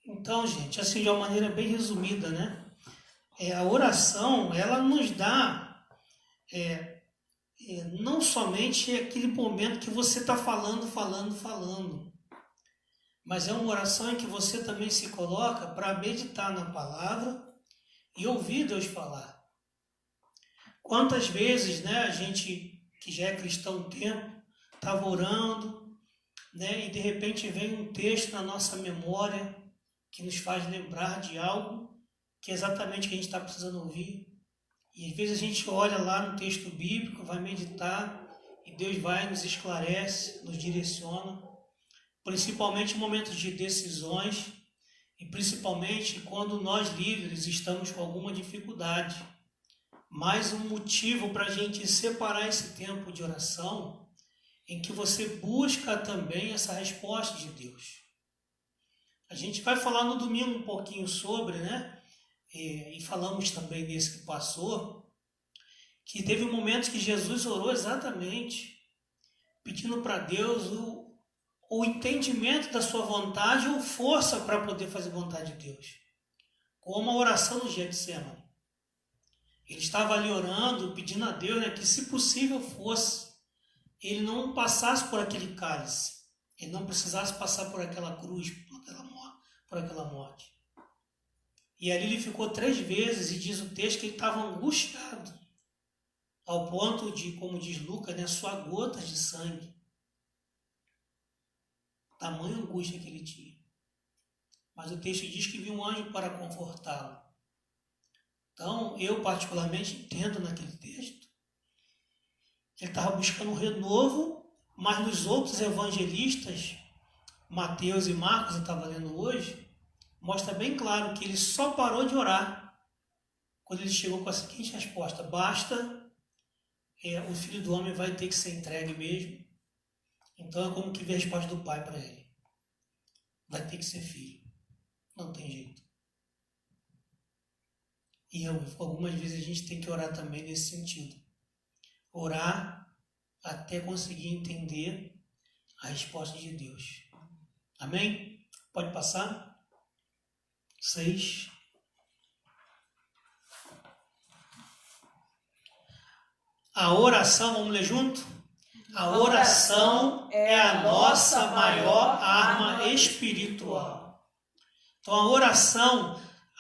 Então, gente, assim, de uma maneira bem resumida, né? A oração, ela nos dá não somente aquele momento que você está falando, mas é uma oração em que você também se coloca para meditar na palavra e ouvir Deus falar. Quantas vezes, né, a gente que já é cristão há um tempo, estava orando, né, e de repente vem um texto na nossa memória que nos faz lembrar de algo que é exatamente o que a gente está precisando ouvir. E às vezes a gente olha lá no texto bíblico, vai meditar, e Deus vai, nos esclarece, nos direciona, principalmente em momentos de decisões, e principalmente quando nós líderes estamos com alguma dificuldade. Mais um motivo para a gente separar esse tempo de oração, em que você busca também essa resposta de Deus. A gente vai falar no domingo um pouquinho sobre, né? E falamos também nesse que passou, que teve momentos que Jesus orou exatamente, pedindo para Deus o entendimento da sua vontade ou força para poder fazer a vontade de Deus. Como a oração no Getsemane. Ele estava ali orando, pedindo a Deus, né, que se possível fosse, ele não passasse por aquele cálice, ele não precisasse passar por aquela cruz, por aquela morte. E ali ele ficou 3 vezes e diz o texto que ele estava angustiado, ao ponto de, como diz Lucas, né, suar gotas de sangue. Tamanha angústia que ele tinha. Mas o texto diz que viu um anjo para confortá-lo. Então, eu particularmente entendo naquele texto que ele estava buscando um renovo, mas nos outros evangelistas, Mateus e Marcos, eu estava lendo hoje, mostra bem claro que ele só parou de orar quando ele chegou com a seguinte resposta: basta, o Filho do Homem vai ter que ser entregue mesmo. Então é como que vê a resposta do Pai para ele: vai ter que ser filho, não tem jeito. E algumas vezes a gente tem que orar também nesse sentido, orar até conseguir entender a resposta de Deus, Amém? Pode passar. 6. A oração, vamos ler junto? A oração é a nossa maior arma espiritual. Então a oração,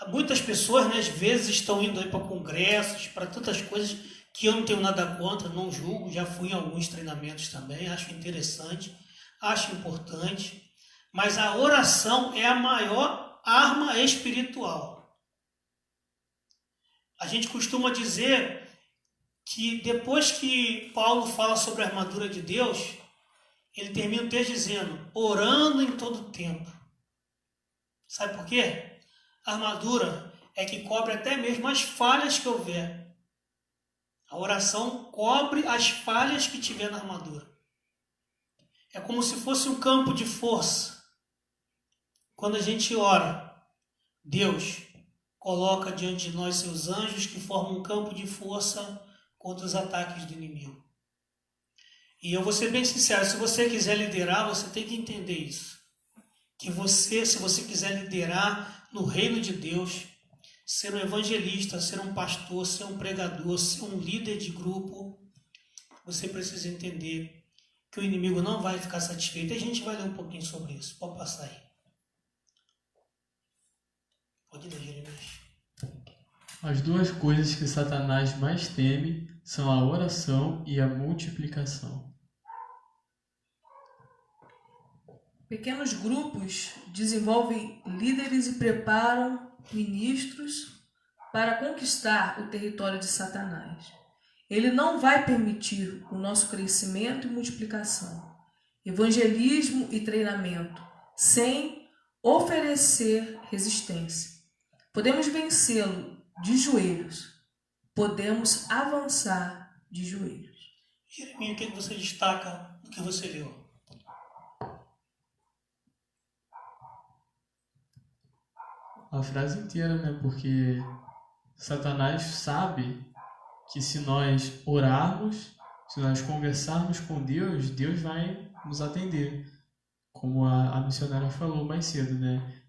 muitas pessoas, né, às vezes estão indo aí para congressos, para tantas coisas que eu não tenho nada contra, não julgo, já fui em alguns treinamentos também, acho interessante, acho importante, mas a oração é a maior arma espiritual. A gente costuma dizer que depois que Paulo fala sobre a armadura de Deus, ele termina o texto dizendo, orando em todo tempo. Sabe por quê? A armadura é que cobre até mesmo as falhas que houver. A oração cobre as falhas que tiver na armadura. É como se fosse um campo de força. Quando a gente ora, Deus coloca diante de nós seus anjos que formam um campo de força contra os ataques do inimigo. E eu vou ser bem sincero, se você quiser liderar, você tem que entender isso. Que você, se você quiser liderar no reino de Deus, ser um evangelista, ser um pastor, ser um pregador, ser um líder de grupo, você precisa entender que o inimigo não vai ficar satisfeito. E a gente vai ler um pouquinho sobre isso. Pode passar aí. Pode ler, Jeremias. As duas coisas que Satanás mais teme são a oração e a multiplicação. Pequenos grupos desenvolvem líderes e preparam ministros para conquistar o território de Satanás. Ele não vai permitir o nosso crescimento e multiplicação, evangelismo e treinamento, sem oferecer resistência. Podemos vencê-lo de joelhos, podemos avançar de joelhos. Jeremias, o que você destaca do que você leu? A frase inteira, né? Porque Satanás sabe que se nós orarmos, se nós conversarmos com Deus, Deus vai nos atender. Como a missionária falou mais cedo, né?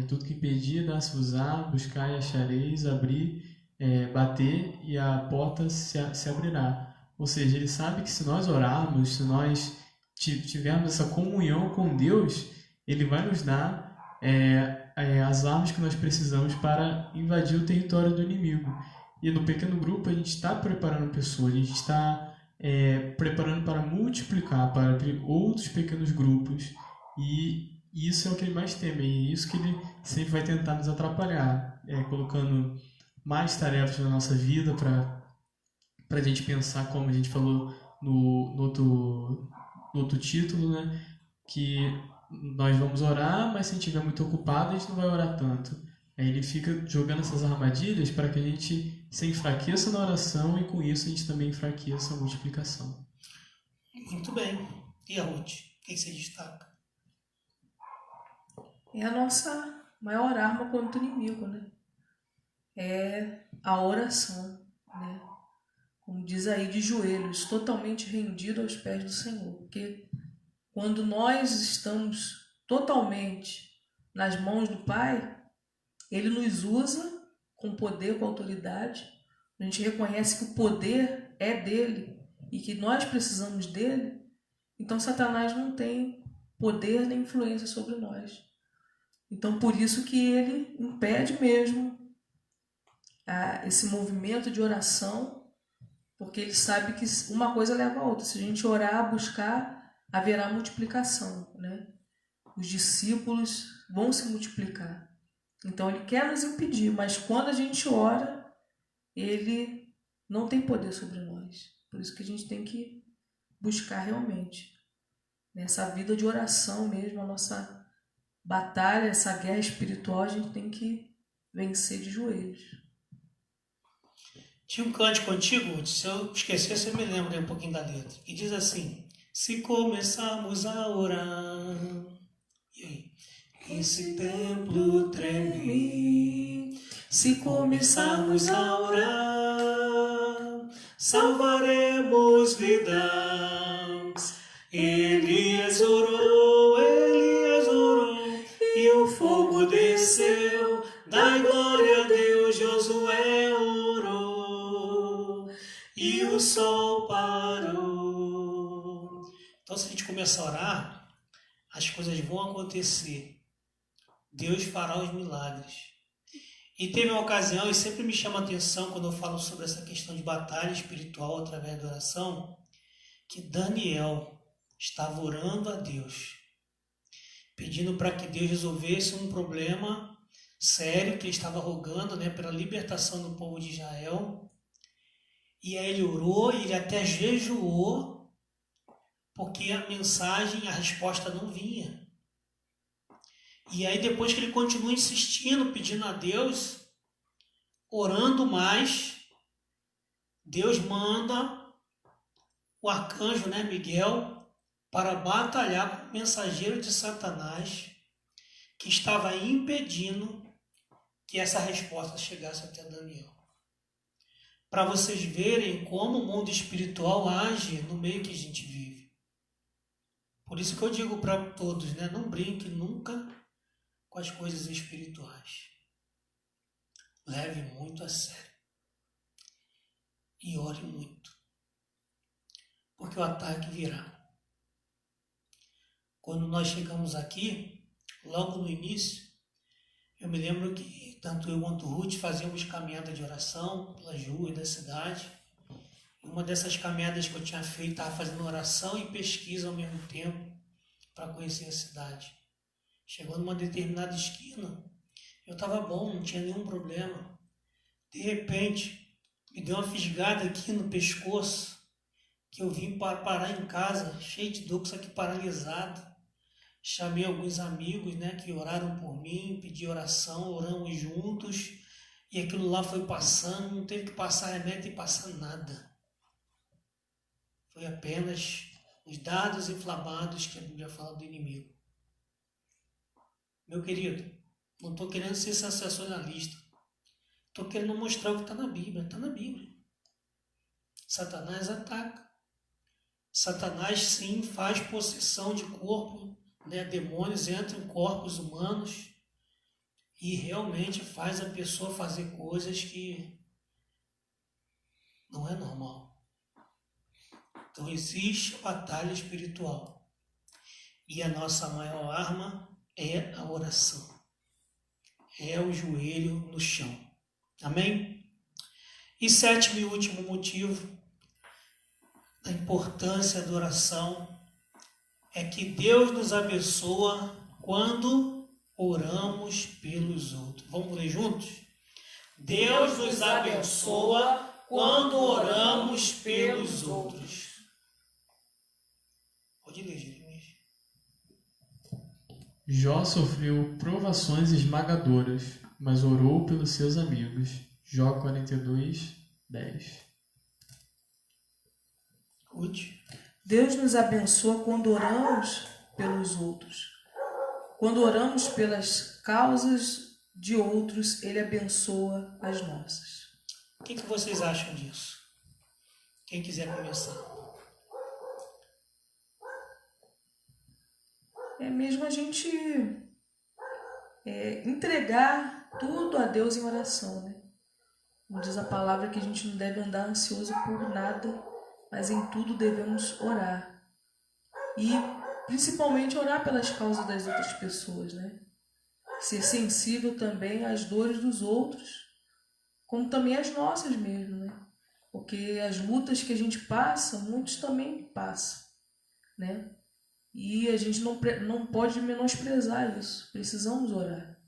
Tudo que pedir, dá-se-vos-á, buscar e achareis, abrir, bater e a porta se abrirá. Ou seja, ele sabe que se nós orarmos, se nós tivermos essa comunhão com Deus, ele vai nos dar as armas que nós precisamos para invadir o território do inimigo. E no pequeno grupo a gente está preparando pessoas, a gente está preparando para multiplicar, para abrir outros pequenos grupos, e isso é o que ele mais teme, e isso que ele sempre vai tentar nos atrapalhar, colocando mais tarefas na nossa vida para a gente pensar, como a gente falou no outro título, né? Que nós vamos orar, mas se a gente estiver muito ocupado, a gente não vai orar tanto. Aí ele fica jogando essas armadilhas para que a gente se enfraqueça na oração e com isso a gente também enfraqueça a multiplicação. Muito bem. E a Ruth? O que você destaca? É a nossa maior arma contra o inimigo, né? É a oração, né? Como diz aí, de joelhos, totalmente rendido aos pés do Senhor. Porque quando nós estamos totalmente nas mãos do Pai, Ele nos usa com poder, com autoridade. A gente reconhece que o poder é dele e que nós precisamos dele. Então Satanás não tem poder nem influência sobre nós. Então por isso que ele impede mesmo esse movimento de oração, porque ele sabe que uma coisa leva a outra. Se a gente orar, buscar, haverá multiplicação, né? Os discípulos vão se multiplicar. Então ele quer nos impedir, mas quando a gente ora, ele não tem poder sobre nós. Por isso que a gente tem que buscar realmente nessa vida de oração mesmo, a nossa batalha, essa guerra espiritual, a gente tem que vencer de joelhos. Tinha um cântico antigo, se eu esquecer, você me lembra um pouquinho da letra, que diz assim: se começarmos a orar, e aí? Esse templo treme. Se começarmos a orar, salvaremos vidas. Elias orou, Elias começar a orar, as coisas vão acontecer. Deus fará os milagres. E teve uma ocasião, e sempre me chama a atenção quando eu falo sobre essa questão de batalha espiritual através da oração, que Daniel estava orando a Deus, pedindo para que Deus resolvesse um problema sério que ele estava rogando, né, pela libertação do povo de Israel. E aí ele orou, e ele até jejuou, porque a mensagem, a resposta não vinha. E aí depois que ele continua insistindo, pedindo a Deus, orando mais, Deus manda o arcanjo, né, Miguel, para batalhar com o mensageiro de Satanás, que estava impedindo que essa resposta chegasse até Daniel. Para vocês verem como o mundo espiritual age no meio que a gente vive. Por isso que eu digo para todos, né, não brinque nunca com as coisas espirituais. Leve muito a sério. E ore muito. Porque o ataque virá. Quando nós chegamos aqui, logo no início, eu me lembro que tanto eu quanto o Ruth fazíamos caminhada de oração pelas ruas da cidade. E uma dessas caminhadas que eu tinha feito, estava fazendo oração e pesquisa ao mesmo tempo para conhecer a cidade. Chegou numa determinada esquina, eu estava bom, não tinha nenhum problema. De repente, me deu uma fisgada aqui no pescoço, que eu vim parar em casa, cheio de dor, com isso aqui paralisado. Chamei alguns amigos, né, que oraram por mim, pedi oração, oramos juntos, e aquilo lá foi passando, não teve que passar remédio e passar nada. Foi apenas os dardos inflamados que a Bíblia fala do inimigo. Meu querido, não estou querendo ser sensacionalista. Estou querendo mostrar o que está na Bíblia. Está na Bíblia. Satanás ataca. Satanás, sim, faz possessão de corpo, né? Demônios entram em corpos humanos e realmente faz a pessoa fazer coisas que não é normal. Então existe a batalha espiritual. E a nossa maior arma é a oração. É o joelho no chão. Amém? E sétimo e último motivo da importância da oração é que Deus nos abençoa quando oramos pelos outros. Vamos ler juntos? Deus nos abençoa quando oramos pelos outros. Pode ler, Jeremias. Jó sofreu provações esmagadoras, mas orou pelos seus amigos. Jó 42, 10. Ruth. Deus nos abençoa quando oramos pelos outros. Quando oramos pelas causas de outros, Ele abençoa as nossas. O que vocês acham disso? Quem quiser começar. É mesmo a gente entregar tudo a Deus em oração, né? Como diz a palavra que a gente não deve andar ansioso por nada, mas em tudo devemos orar. E principalmente orar pelas causas das outras pessoas, né? Ser sensível também às dores dos outros, como também às nossas mesmo, né? Porque as lutas que a gente passa, muitos também passam, né? E a gente não pode menosprezar isso. Precisamos orar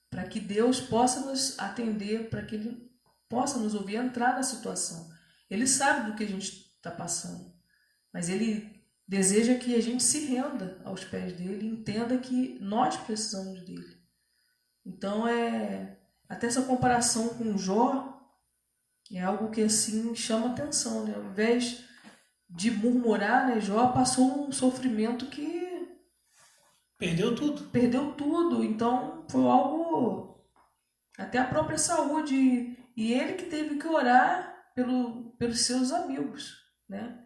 para que Deus possa nos atender, para que Ele possa nos ouvir, entrar na situação. Ele sabe do que a gente está passando, mas Ele deseja que a gente se renda aos pés dEle e entenda que nós precisamos dEle. Então, até essa comparação com Jó é algo que assim chama atenção, né? Ao invés de murmurar, né, Jó passou um sofrimento que Perdeu tudo. Perdeu tudo. Então, foi algo, até a própria saúde. E ele que teve que orar pelos seus amigos, né?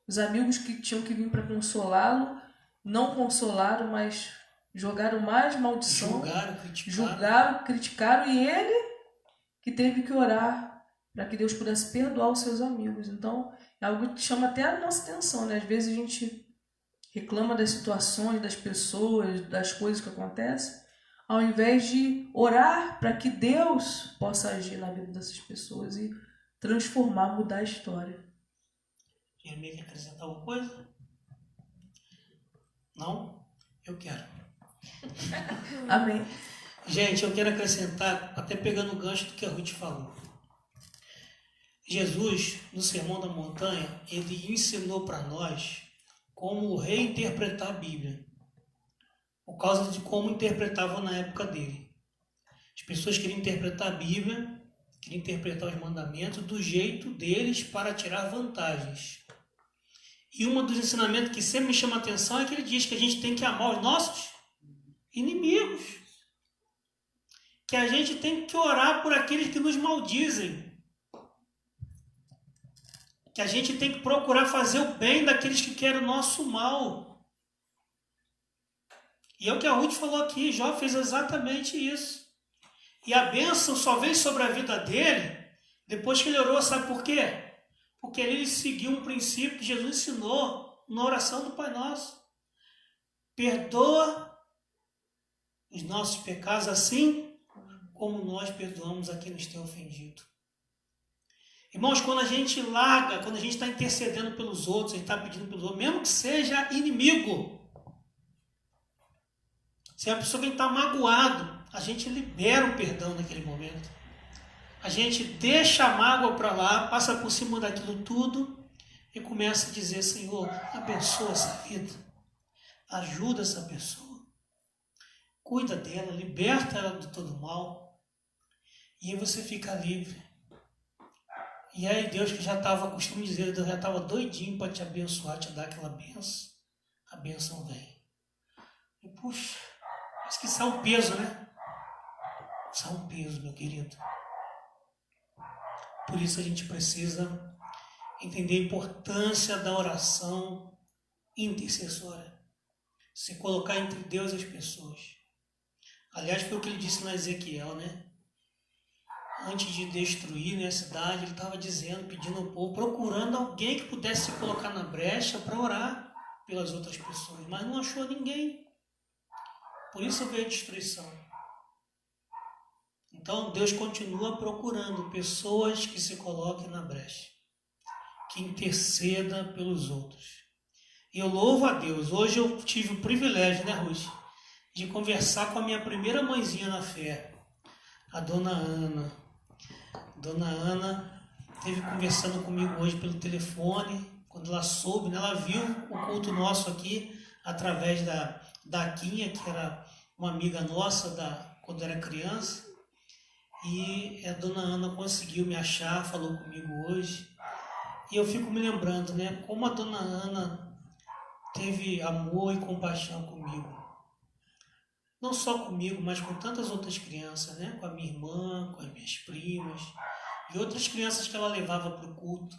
Os amigos que tinham que vir para consolá-lo, não consolaram, mas jogaram mais maldição. Julgaram, criticaram, e ele que teve que orar para que Deus pudesse perdoar os seus amigos. Então, é algo que chama até a nossa atenção, né? Às vezes a gente reclama das situações, das pessoas, das coisas que acontecem, ao invés de orar para que Deus possa agir na vida dessas pessoas e transformar, mudar a história. Jeremias quer acrescentar alguma coisa? Não? Eu quero. Amém. Gente, eu quero acrescentar, até pegando o gancho do que a Ruth falou. Jesus, no Sermão da Montanha, ele ensinou para nós como reinterpretar a Bíblia, por causa de como interpretavam na época dele. As pessoas queriam interpretar a Bíblia, queriam interpretar os mandamentos do jeito deles para tirar vantagens. E um dos ensinamentos que sempre me chama a atenção é que ele diz que a gente tem que amar os nossos inimigos, que a gente tem que orar por aqueles que nos maldizem, que a gente tem que procurar fazer o bem daqueles que querem o nosso mal. E é o que a Ruth falou aqui, Jó fez exatamente isso. E a bênção só veio sobre a vida dele depois que ele orou, sabe por quê? Porque ele seguiu um princípio que Jesus ensinou na oração do Pai Nosso. Perdoa os nossos pecados assim como nós perdoamos a quem nos tem ofendido. Irmãos, quando a gente larga, quando a gente está intercedendo pelos outros, a gente está pedindo pelos outros, mesmo que seja inimigo, se é a pessoa que está magoado, a gente libera o perdão naquele momento. A gente deixa a mágoa para lá, passa por cima daquilo tudo e começa a dizer: Senhor, abençoa essa vida, ajuda essa pessoa, cuida dela, liberta ela de todo mal, e aí você fica livre. E aí Deus, que já estava, costumo dizer, Deus já estava doidinho para te abençoar, te dar aquela benção, a benção vem. E puxa, mas que isso é um peso, né? Isso é um peso, meu querido. Por isso a gente precisa entender a importância da oração intercessória. Se colocar entre Deus e as pessoas. Aliás, foi o que ele disse na Ezequiel, né? Antes de destruir, né, a cidade, ele estava dizendo, pedindo ao povo, procurando alguém que pudesse se colocar na brecha para orar pelas outras pessoas. Mas não achou ninguém. Por isso veio a destruição. Então, Deus continua procurando pessoas que se coloquem na brecha, que interceda pelos outros. E eu louvo a Deus. Hoje eu tive o privilégio, né, Ruth, de conversar com a minha primeira mãezinha na fé, a Dona Ana. Dona Ana esteve conversando comigo hoje pelo telefone. Quando ela soube, né, ela viu o culto nosso aqui através da Quinha, que era uma amiga nossa quando era criança. E a Dona Ana conseguiu me achar, falou comigo hoje. E eu fico me lembrando, né, como a Dona Ana teve amor e compaixão comigo. Não só comigo, mas com tantas outras crianças, né? Com a minha irmã, com as minhas primas e outras crianças que ela levava para o culto,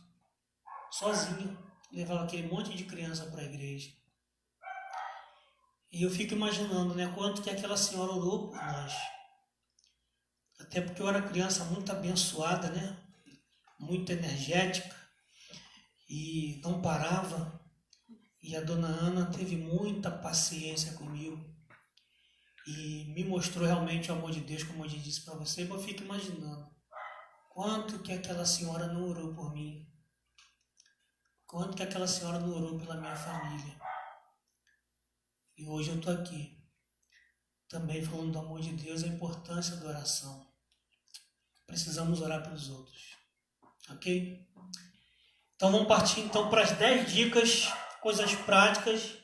sozinha. Levava aquele monte de criança para a igreja. E eu fico imaginando, né, quanto que aquela senhora orou por nós. Até porque eu era criança muito abençoada, né? Muito energética e não parava. E a Dona Ana teve muita paciência comigo e me mostrou realmente o amor de Deus, como eu já disse para você. Mas eu fico imaginando quanto que aquela senhora não orou por mim, quanto que aquela senhora não orou pela minha família. E hoje eu estou aqui também falando do amor de Deus e a importância da oração. Precisamos orar pelos outros, ok? Então vamos partir então para as 10 dicas, coisas práticas.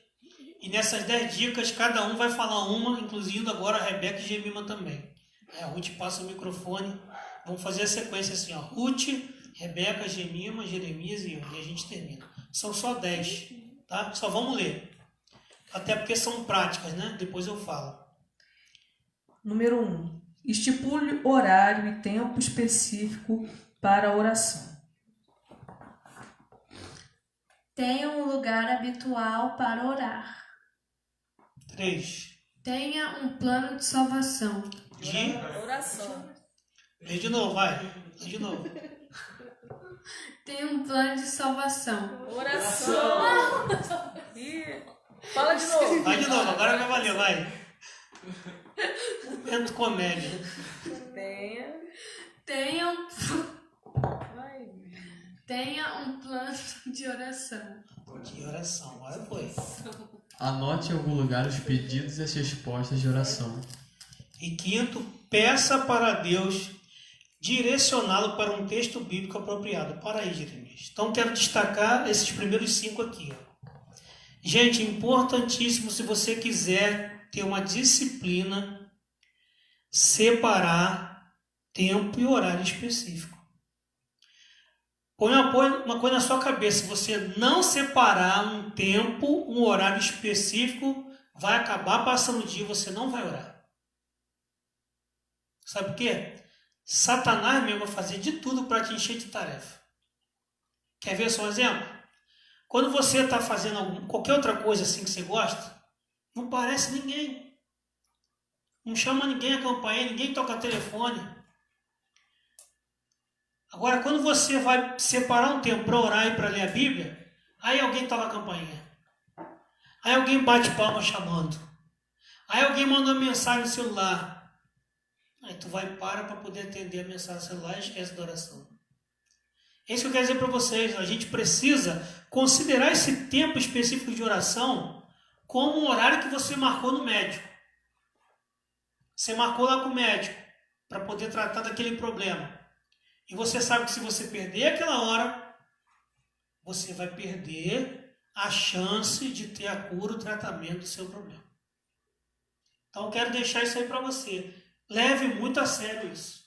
E nessas 10 dicas, cada um vai falar uma, inclusive agora a Rebeca e Gemima também. A Ruth passa o microfone. Vamos fazer a sequência assim, ó. Ruth, Rebeca, Gemima, Jeremias e eu. E a gente termina. São só 10, tá? Só vamos ler. Até porque são práticas, né? Depois eu falo. Número 1. Estipule horário e tempo específico para a oração. Tenha um lugar habitual para orar. 3. Tenha um plano de salvação. Oração. Lê de novo, vai. Lê de novo. Tenha um plano de salvação. Oração. Fala de novo. Vai de novo, agora vai valer, vai. Momento comédia. Tenha um plano de oração. De oração, agora foi. Anote em algum lugar os pedidos e as respostas de oração. E quinto, peça para Deus direcioná-lo para um texto bíblico apropriado. Para aí, Jeremias. Então, quero destacar esses primeiros 5 aqui. Ó. Gente, importantíssimo, se você quiser ter uma disciplina, separar tempo e horário específico. Põe uma coisa na sua cabeça, se você não separar um tempo, um horário específico, vai acabar passando o dia e você não vai orar. Sabe por quê? Satanás mesmo vai fazer de tudo para te encher de tarefa. Quer ver só um exemplo? Quando você está fazendo qualquer outra coisa assim que você gosta, não parece ninguém. Não chama ninguém a campainha, ninguém toca telefone. Agora, quando você vai separar um tempo para orar e para ler a Bíblia, aí alguém toca a campainha. Aí alguém bate palma chamando. Aí alguém manda uma mensagem no celular. Aí tu vai para poder atender a mensagem no celular e esquece da oração. É isso que eu quero dizer para vocês. A gente precisa considerar esse tempo específico de oração como um horário que você marcou no médico. Você marcou lá com o médico para poder tratar daquele problema. E você sabe que se você perder aquela hora, você vai perder a chance de ter a cura, o tratamento do seu problema. Então eu quero deixar isso aí para você. Leve muito a sério isso.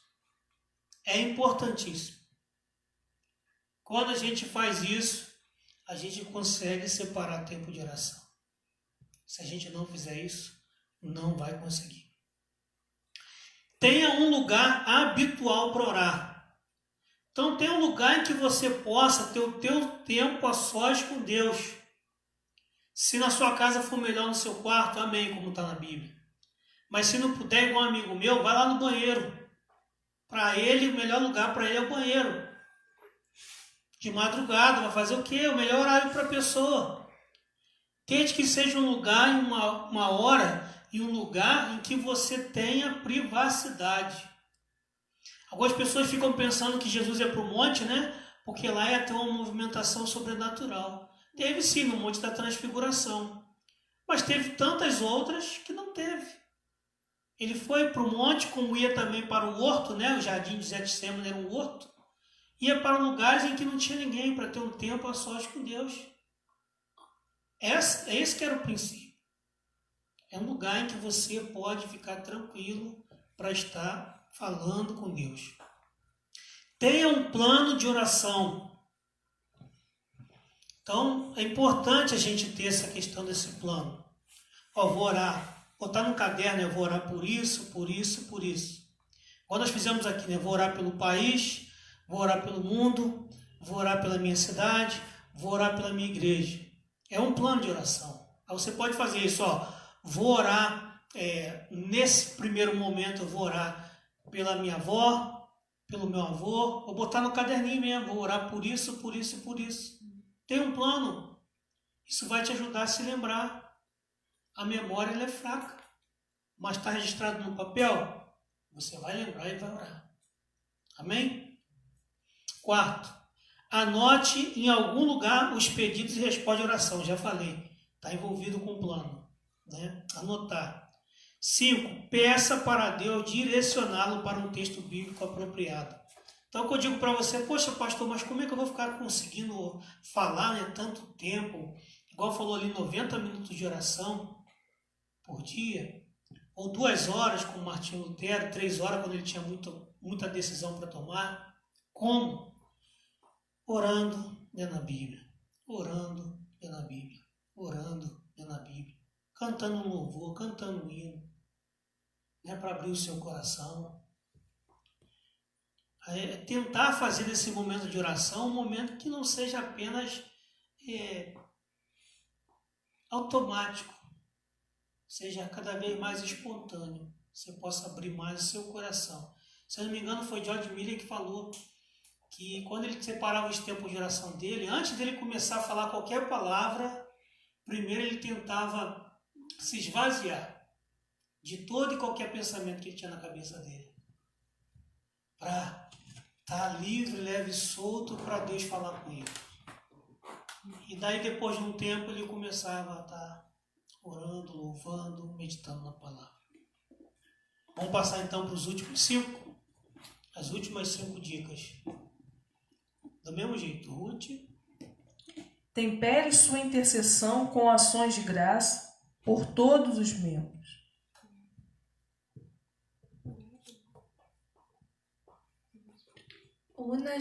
É importantíssimo. Quando a gente faz isso, a gente consegue separar tempo de oração. Se a gente não fizer isso, não vai conseguir. Tenha um lugar habitual para orar. Então, tem um lugar em que você possa ter o teu tempo a sós com Deus. Se na sua casa for melhor no seu quarto, amém, como está na Bíblia. Mas se não puder, igual um amigo meu, vai lá no banheiro. Para ele, o melhor lugar para ele é o banheiro. De madrugada, vai fazer o quê? O melhor horário para a pessoa. Tente que seja um lugar, uma hora e um lugar em que você tenha privacidade. Algumas pessoas ficam pensando que Jesus ia para o monte, né? Porque lá ia ter uma movimentação sobrenatural. Teve sim no Monte da Transfiguração. Mas teve tantas outras que não teve. Ele foi para o monte, como ia também para o horto, né? O jardim de Getsêmani era um horto. Ia para lugares em que não tinha ninguém, para ter um tempo a sós com Deus. Esse que era o princípio. É um lugar em que você pode ficar tranquilo para estar falando com Deus. Tenha um plano de oração. Então, é importante a gente ter essa questão desse plano. Vou orar. Botar no caderno, eu vou orar por isso, por isso, por isso. Quando nós fizemos aqui, né? Vou orar pelo país, vou orar pelo mundo, vou orar pela minha cidade, vou orar pela minha igreja. É um plano de oração. Aí você pode fazer isso, vou orar, nesse primeiro momento eu vou orar pela minha avó, pelo meu avô, vou botar no caderninho mesmo, vou orar por isso, por isso, por isso. Tem um plano. Isso vai te ajudar a se lembrar. A memória ela é fraca, mas está registrado no papel, você vai lembrar e vai orar. Amém? Quarto, anote em algum lugar os pedidos e respostas de oração. Já falei, está envolvido com o plano. Né? Anotar. 5. Peça para Deus direcioná-lo para um texto bíblico apropriado. Então, o que eu digo para você, poxa, pastor, mas como é que eu vou ficar conseguindo falar, né, tanto tempo? Igual falou ali, 90 minutos de oração por dia, ou 2 horas com Martinho Lutero, 3 horas quando ele tinha muita decisão para tomar. Como? Orando dentro da Bíblia, orando dentro da Bíblia, orando dentro da Bíblia, cantando um louvor, cantando um hino, né, para abrir o seu coração. Tentar fazer desse momento de oração um momento que não seja apenas automático, seja cada vez mais espontâneo, você possa abrir mais o seu coração. Se eu não me engano, foi George Miller que falou que quando ele separava os tempos de oração dele, antes dele começar a falar qualquer palavra, Primeiro ele tentava se esvaziar de todo e qualquer pensamento que ele tinha na cabeça dele, para estar livre, leve e solto para Deus falar com ele. E daí, depois de um tempo, ele começava a estar orando, louvando, meditando na palavra. Vamos passar então para os últimos 5, as últimas 5 dicas. Do mesmo jeito, Ruth. Tempere sua intercessão com ações de graça por todos os membros. Una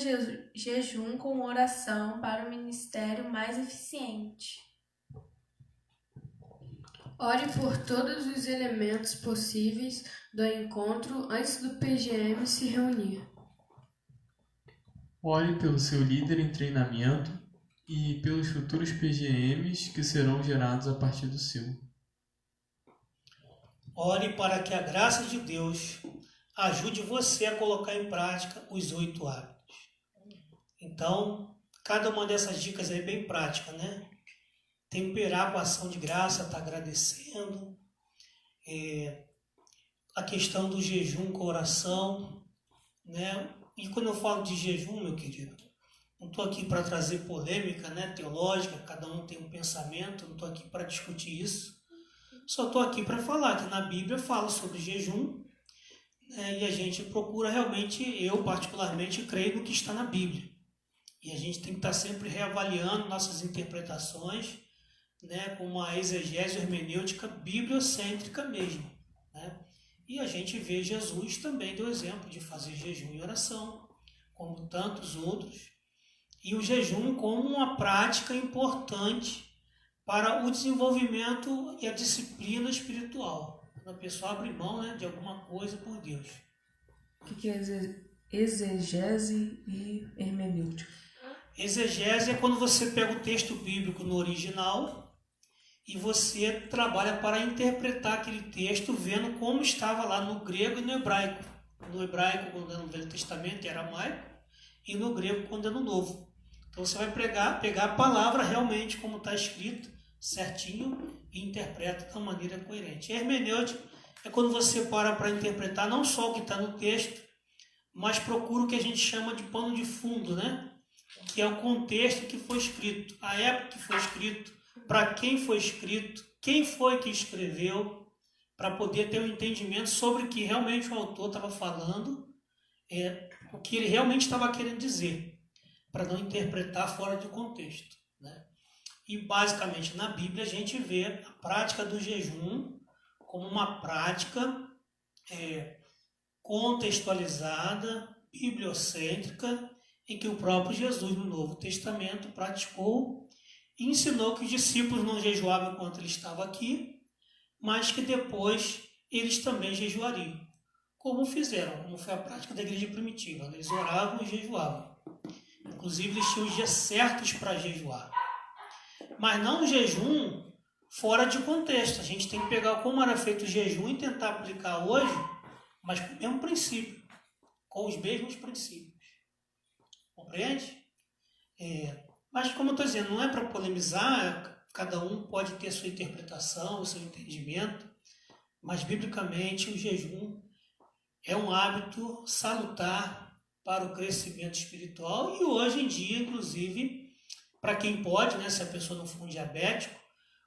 jejum com oração para um ministério mais eficiente. Ore por todos os elementos possíveis do encontro antes do PGM se reunir. Ore pelo seu líder em treinamento e pelos futuros PGMs que serão gerados a partir do seu. Ore para que a graça de Deus ajude você a colocar em prática os 8 hábitos. Então, cada uma dessas dicas é bem prática, né? Temperar com a ação de graça, estar agradecendo. A questão do jejum com oração, né? E quando eu falo de jejum, meu querido, não estou aqui para trazer polêmica, né, teológica, cada um tem um pensamento, não estou aqui para discutir isso. Só estou aqui para falar que na Bíblia fala sobre jejum, né, e a gente procura realmente, eu particularmente creio no que está na Bíblia. E a gente tem que estar sempre reavaliando nossas interpretações, né, com uma exegese hermenêutica bibliocêntrica mesmo, né? E a gente vê Jesus também deu exemplo de fazer jejum e oração, como tantos outros, e o jejum como uma prática importante para o desenvolvimento e a disciplina espiritual. Quando a pessoa abre mão, né, de alguma coisa por Deus. O que é exegese e hermenêutica? Exegese é quando você pega o texto bíblico no original e você trabalha para interpretar aquele texto vendo como estava lá no grego e no hebraico. No hebraico, quando é no Velho Testamento, é aramaico, e no grego, quando é no Novo. Então você vai pegar a palavra realmente como está escrito, certinho, e interpreta de uma maneira coerente. Hermenêutica é quando você para interpretar não só o que está no texto, mas procura o que a gente chama de pano de fundo, né? Que é o contexto que foi escrito, a época que foi escrito, para quem foi escrito, quem foi que escreveu, para poder ter um entendimento sobre o que realmente o autor estava falando, o que ele realmente estava querendo dizer, para não interpretar fora de contexto, né? E basicamente na Bíblia a gente vê a prática do jejum como uma prática contextualizada, bibliocêntrica, em que o próprio Jesus no Novo Testamento praticou e ensinou que os discípulos não jejuavam enquanto ele estava aqui, mas que depois eles também jejuariam, como fizeram, como foi a prática da igreja primitiva. Eles oravam e jejuavam. Inclusive, eles tinham os dias certos para jejuar. Mas não o jejum fora de contexto. A gente tem que pegar como era feito o jejum e tentar aplicar hoje, mas com o mesmo princípio, com os mesmos princípios. Compreende? Mas, como eu estou dizendo, não é para polemizar, cada um pode ter sua interpretação, o seu entendimento, mas, biblicamente, o jejum é um hábito salutar para o crescimento espiritual e, hoje em dia, inclusive, para quem pode, né, se a pessoa não for um diabético,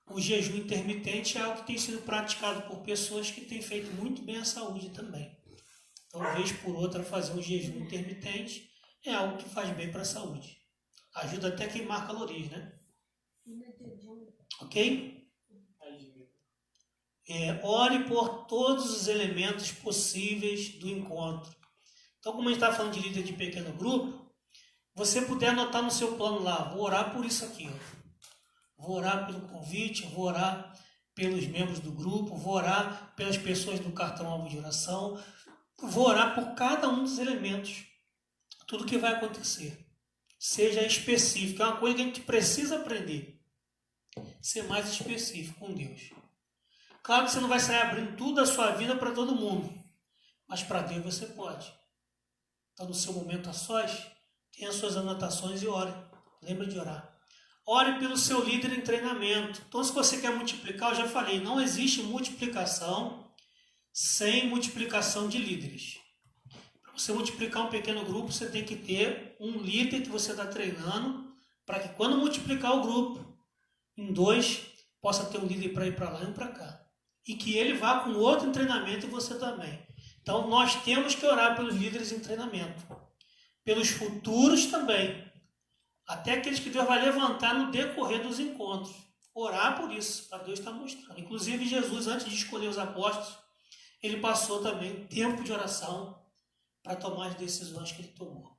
o jejum intermitente é algo que tem sido praticado por pessoas que têm feito muito bem à saúde também. Então, vez por outra, fazer um jejum intermitente é algo que faz bem para a saúde. Ajuda até a queimar calorias, né? Ok? Ore por todos os elementos possíveis do encontro. Então, como a gente está falando de líder de pequeno grupo, você puder anotar no seu plano lá, vou orar por isso aqui, ó. Vou orar pelo convite, vou orar pelos membros do grupo, vou orar pelas pessoas do cartão-alvo de oração, vou orar por cada um dos elementos, tudo que vai acontecer. Seja específico, é uma coisa que a gente precisa aprender. Ser mais específico com Deus. Claro que você não vai sair abrindo tudo a sua vida para todo mundo, mas para Deus você pode. Então, no seu momento a sós, tenha suas anotações e ore. Lembra de orar. ore pelo seu líder em treinamento. Então, se você quer multiplicar, eu já falei, não existe multiplicação sem multiplicação de líderes. Para você multiplicar um pequeno grupo, você tem que ter um líder que você está treinando, para que quando multiplicar o grupo em 2, possa ter um líder para ir para lá e um para cá. E que ele vá com outro em treinamento e você também. Então, nós temos que orar pelos líderes em treinamento. Pelos futuros também. Até aqueles que Deus vai levantar no decorrer dos encontros. Orar por isso, para Deus estar mostrando. Inclusive, Jesus, antes de escolher os apóstolos, ele passou também tempo de oração para tomar as decisões que ele tomou.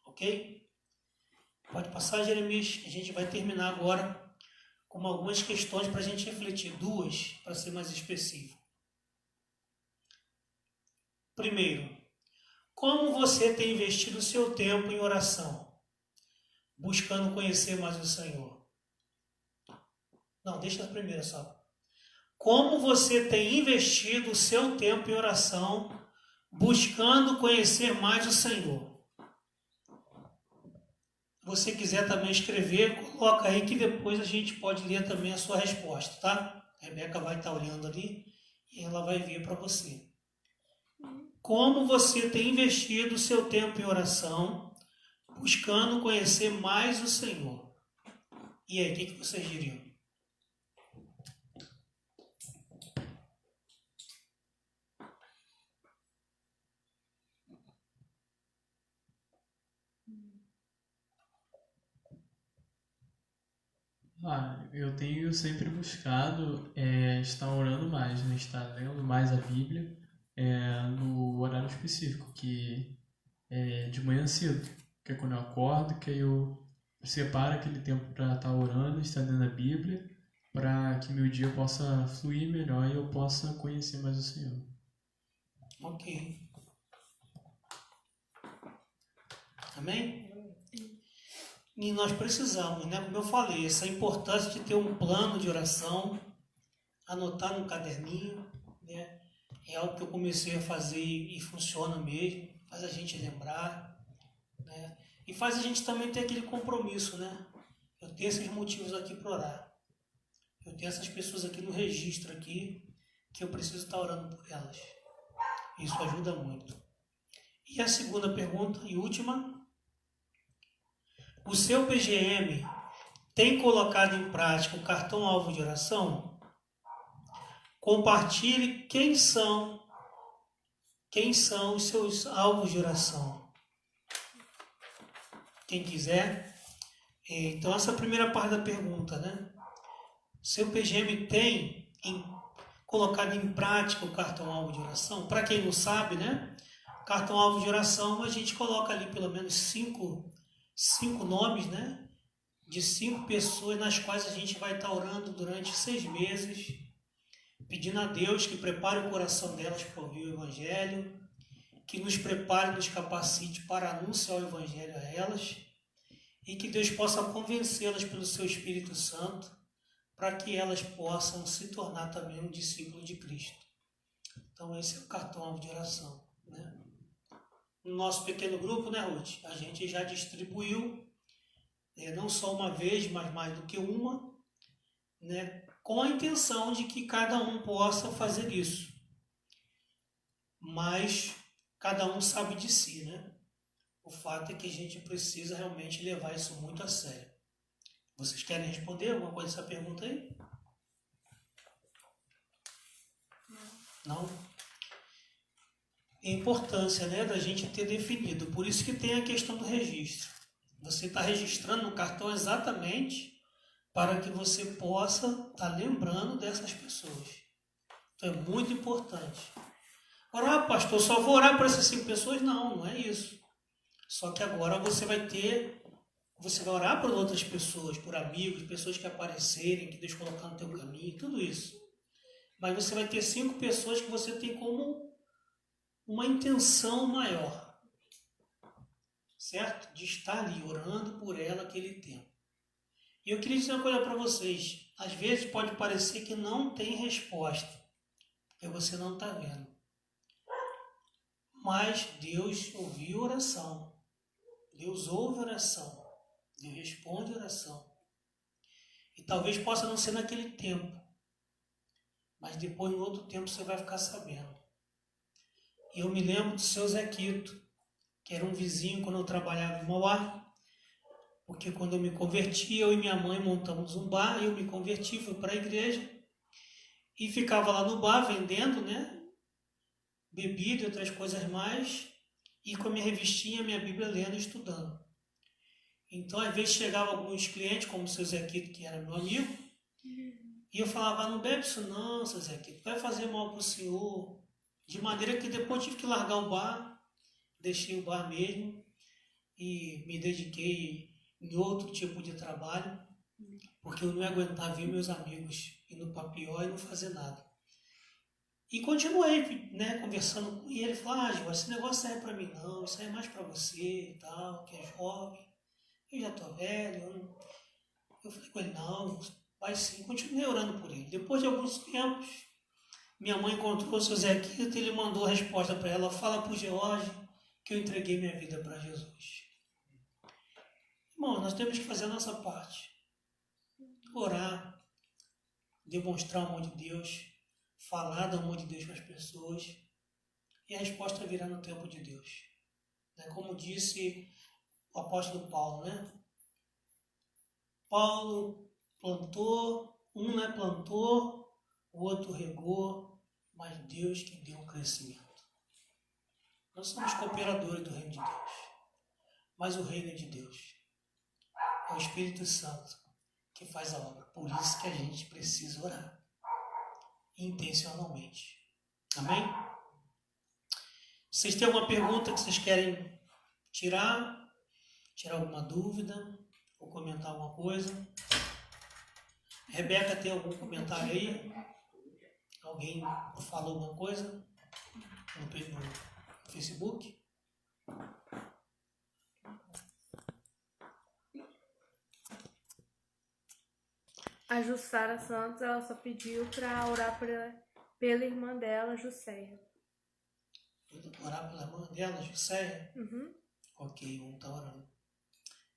Ok? Pode passar, Jeremias. A gente vai terminar agora com algumas questões para a gente refletir. 2, para ser mais específico. Primeiro, como você tem investido o seu tempo em oração? Buscando conhecer mais o Senhor. Não, deixa a primeira só. Como você tem investido o seu tempo em oração, buscando conhecer mais o Senhor? Se você quiser também escrever, coloca aí que depois a gente pode ler também a sua resposta, tá? A Rebeca vai estar olhando ali e ela vai ver para você. Como você tem investido o seu tempo em oração, buscando conhecer mais o Senhor? E aí, o que vocês diriam? Eu tenho sempre buscado estar orando mais, né? Estar lendo mais a Bíblia no horário específico, que é de manhã cedo, que é quando eu acordo, que eu separo aquele tempo para estar orando, estar lendo a Bíblia, para que meu dia possa fluir melhor e eu possa conhecer mais o Senhor. Ok. Amém? E nós precisamos, né? Como eu falei, essa importância de ter um plano de oração, anotar num caderninho, né? É algo que eu comecei a fazer e funciona mesmo, faz a gente lembrar, né? E faz a gente também ter aquele compromisso, né? Eu tenho esses motivos aqui para orar. Eu tenho essas pessoas aqui no registro aqui, que eu preciso estar orando por elas. Isso ajuda muito. E a segunda pergunta e última. O seu PGM tem colocado em prática o cartão-alvo de oração? Compartilhe quem são os seus alvos de oração. Quem quiser. Então, essa é a primeira parte da pergunta, né? Seu PGM tem colocado em prática o cartão-alvo de oração? Para quem não sabe, né? Cartão-alvo de oração, a gente coloca ali pelo menos 5 nomes, né? De 5 pessoas nas quais a gente vai estar orando durante 6 meses, pedindo a Deus que prepare o coração delas para ouvir o Evangelho, que nos prepare, nos capacite para anunciar o Evangelho a elas e que Deus possa convencê-las pelo seu Espírito Santo para que elas possam se tornar também um discípulo de Cristo. Então esse é o cartão-alvo de oração, né? No nosso pequeno grupo, né, Ruth? A gente já distribuiu, não só uma vez, mas mais do que uma, né, com a intenção de que cada um possa fazer isso. Mas cada um sabe de si, né? O fato é que a gente precisa realmente levar isso muito a sério. Vocês querem responder alguma coisa dessa pergunta aí? Não? A importância, né, da gente ter definido. Por isso que tem a questão do registro. Você está registrando no cartão exatamente para que você possa estar lembrando dessas pessoas. Então é muito importante. Agora, pastor, só vou orar por essas 5 pessoas? Não, não é isso. Só que agora você vai orar por outras pessoas, por amigos, pessoas que aparecerem, que Deus colocar no teu caminho, tudo isso. Mas você vai ter 5 pessoas que você tem como uma intenção maior, certo? De estar ali orando por ela aquele tempo. E eu queria dizer uma coisa para vocês. Às vezes pode parecer que não tem resposta, porque você não está vendo. Mas Deus ouviu a oração. Deus ouve a oração. Deus responde a oração. E talvez possa não ser naquele tempo, mas depois, no outro tempo, você vai ficar sabendo. E eu me lembro do seu Zequito, que era um vizinho quando eu trabalhava em Mauá, porque quando eu me converti, eu e minha mãe montamos um bar, eu me converti, fui para a igreja, e ficava lá no bar vendendo, né? Bebida e outras coisas mais, e com a minha revistinha, minha Bíblia lendo e estudando. Então, às vezes, chegavam alguns clientes, como o seu Zequito, que era meu amigo, e eu falava, não bebe isso não, seu Zequito, vai fazer mal para o senhor. De maneira que depois tive que largar o bar, deixei o bar mesmo, e me dediquei em outro tipo de trabalho, porque eu não ia aguentar ver meus amigos indo para pior e não fazer nada. E continuei, né, conversando com ele. Ele falou, Gil, esse negócio serve para mim não, isso aí é mais para você e tal, que é jovem, eu já estou velho. Eu falei com ele, não, vai sim, continuei orando por ele. Depois de alguns tempos, minha mãe encontrou o seu Zequito e ele mandou a resposta para ela, fala para o George que eu entreguei minha vida para Jesus. Irmão, nós temos que fazer a nossa parte. Orar, demonstrar o amor de Deus, falar do amor de Deus para as pessoas, e a resposta virá no tempo de Deus. Como disse o apóstolo Paulo, né? Paulo plantou, um plantou, o outro regou, mas Deus que deu o crescimento. Nós somos cooperadores do reino de Deus, mas o reino é de Deus. É o Espírito Santo que faz a obra. Por isso que a gente precisa orar intencionalmente. Amém? Vocês têm alguma pergunta que vocês querem tirar alguma dúvida ou comentar alguma coisa? Rebeca, tem algum comentário aí? Alguém falou alguma coisa no Facebook? A Jussara Santos, ela só pediu para orar pela irmã dela, Jusceia. Orar pela irmã dela, Jusceia? Uhum. Ok, vamos estar orando.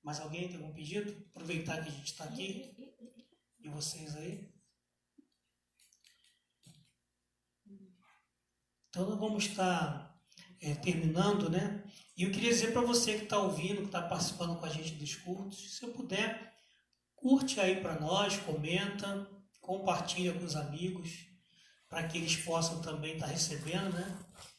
Mas alguém tem algum pedido? Aproveitar que a gente está aqui. E vocês aí? Então, nós vamos estar terminando, né? E eu queria dizer para você que está ouvindo, que está participando com a gente dos cultos, se eu puder, curte aí para nós, comenta, compartilha com os amigos, para que eles possam também estar recebendo, né?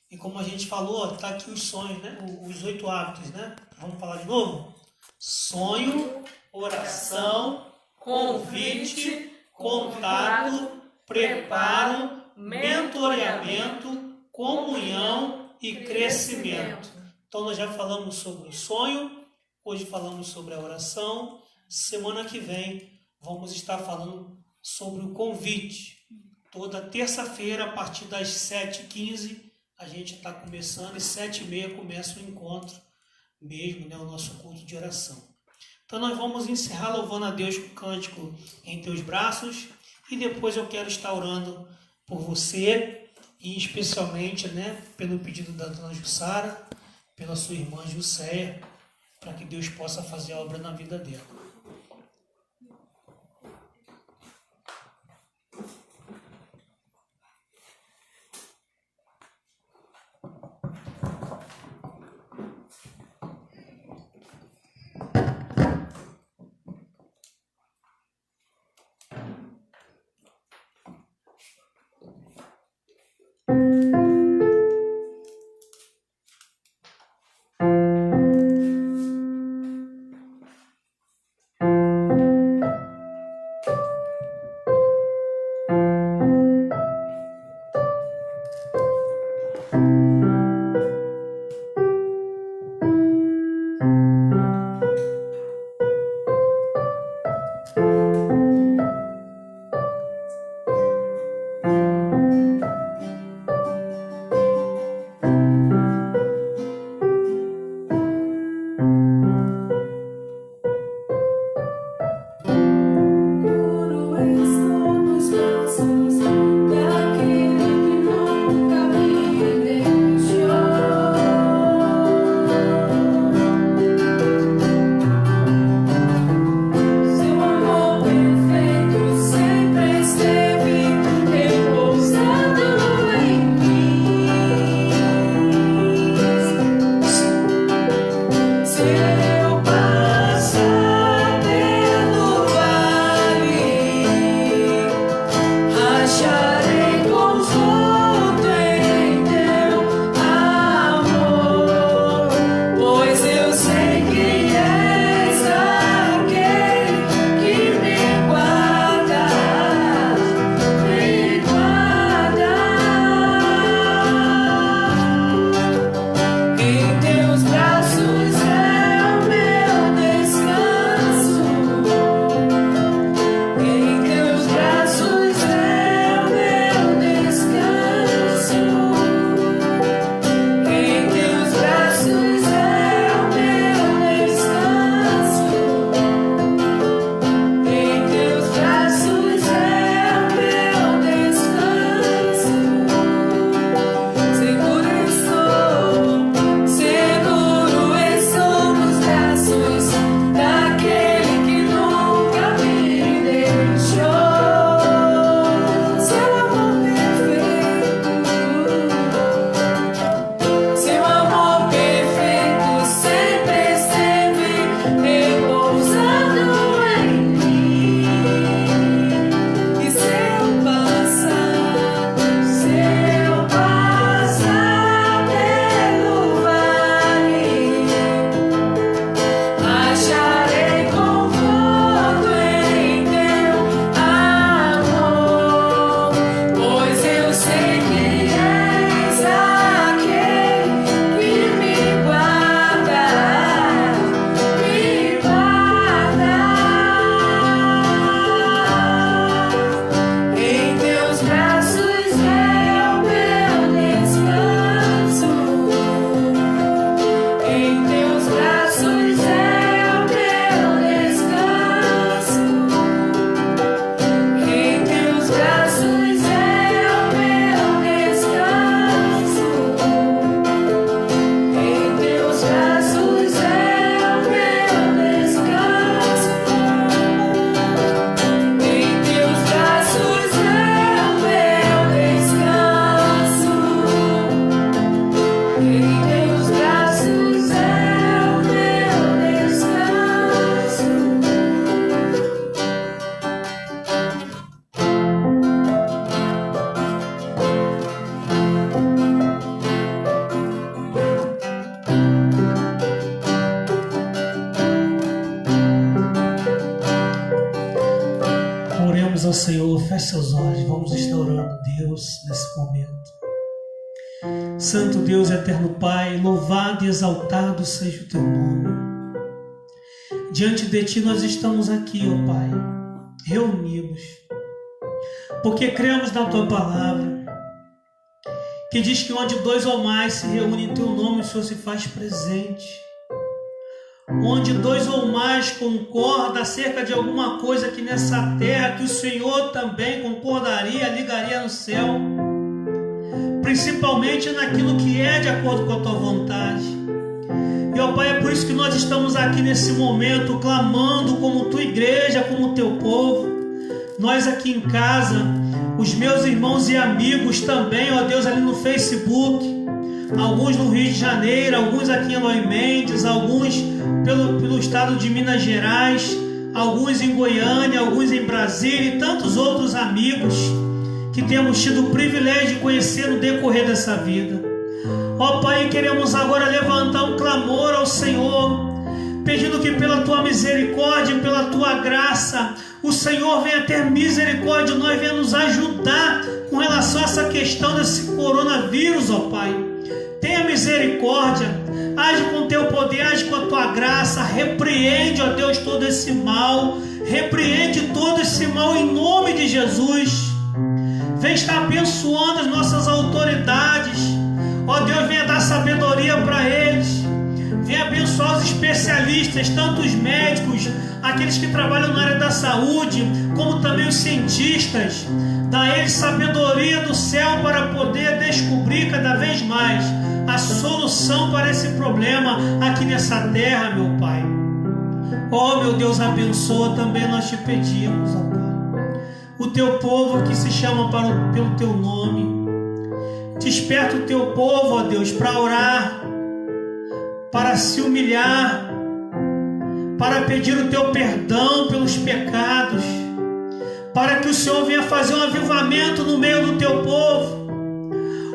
E como a gente falou, está aqui os sonhos, né? Os 8 hábitos, né? Vamos falar de novo? Sonho, oração, convite, contato, preparo, mentoreamento, comunhão e crescimento. Então nós já falamos sobre o sonho, hoje falamos sobre a oração, semana que vem vamos estar falando sobre o convite. Toda terça-feira, a partir das 7h15, a gente está começando e 7h30 começa o encontro mesmo, né, o nosso culto de oração. Então nós vamos encerrar louvando a Deus com o cântico Em Teus Braços e depois eu quero estar orando por você e especialmente, né, pelo pedido da dona Jussara, pela sua irmã Jusceia, para que Deus possa fazer a obra na vida dela. ao Senhor, feche seus olhos, vamos estar orando a Deus nesse momento. Santo Deus, eterno Pai, louvado e exaltado seja o teu nome. Diante de ti nós estamos aqui, ó Pai, reunidos, porque cremos na tua palavra, que diz que onde 2 ou mais se reúnem em teu nome, o Senhor se faz presente. Onde 2 ou mais concordam acerca de alguma coisa aqui nessa terra, que o Senhor também concordaria, ligaria no céu, principalmente naquilo que é de acordo com a tua vontade. E ó Pai, é por isso que nós estamos aqui nesse momento, clamando como tua igreja, como teu povo, nós aqui em casa, os meus irmãos e amigos também, ó Deus, ali no Facebook, alguns no Rio de Janeiro, alguns aqui em Eloy Mendes, alguns pelo estado de Minas Gerais, alguns em Goiânia, alguns em Brasília e tantos outros amigos que temos tido o privilégio de conhecer no decorrer dessa vida. Ó Pai, queremos agora levantar um clamor ao Senhor, pedindo que pela tua misericórdia e pela tua graça, o Senhor venha ter misericórdia de nós, venha nos ajudar com relação a essa questão desse coronavírus, ó Pai. Tenha misericórdia, age com o teu poder, age com a tua graça, repreende, ó Deus, todo esse mal, repreende todo esse mal em nome de Jesus. Vem estar abençoando as nossas autoridades, ó Deus, venha dar sabedoria para eles, venha abençoar os especialistas, tanto os médicos, aqueles que trabalham na área da saúde, como também os cientistas. Dá a eles sabedoria do céu para poder descobrir cada vez mais a solução para esse problema aqui nessa terra, meu Pai. Ó meu Deus, abençoa também, nós te pedimos, ó Pai, o teu povo que se chama pelo teu nome. Desperta o teu povo, ó Deus, para orar, para se humilhar, para pedir o teu perdão pelos pecados, para que o Senhor venha fazer um avivamento no meio do teu povo,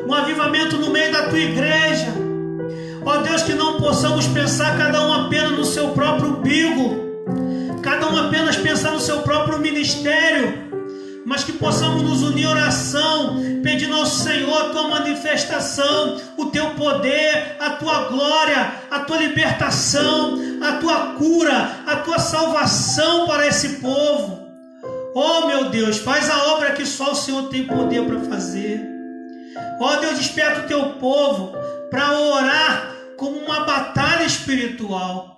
um avivamento no meio da tua igreja. Ó Deus, que não possamos pensar cada um apenas no seu próprio umbigo, cada um apenas pensar no seu próprio ministério, mas que possamos nos unir em oração, pedindo ao Senhor a tua manifestação, o teu poder, a tua glória, a tua libertação, a tua cura, a tua salvação para esse povo. Oh meu Deus, faz a obra que só o Senhor tem poder para fazer. Oh Deus, desperta o teu povo para orar como uma batalha espiritual,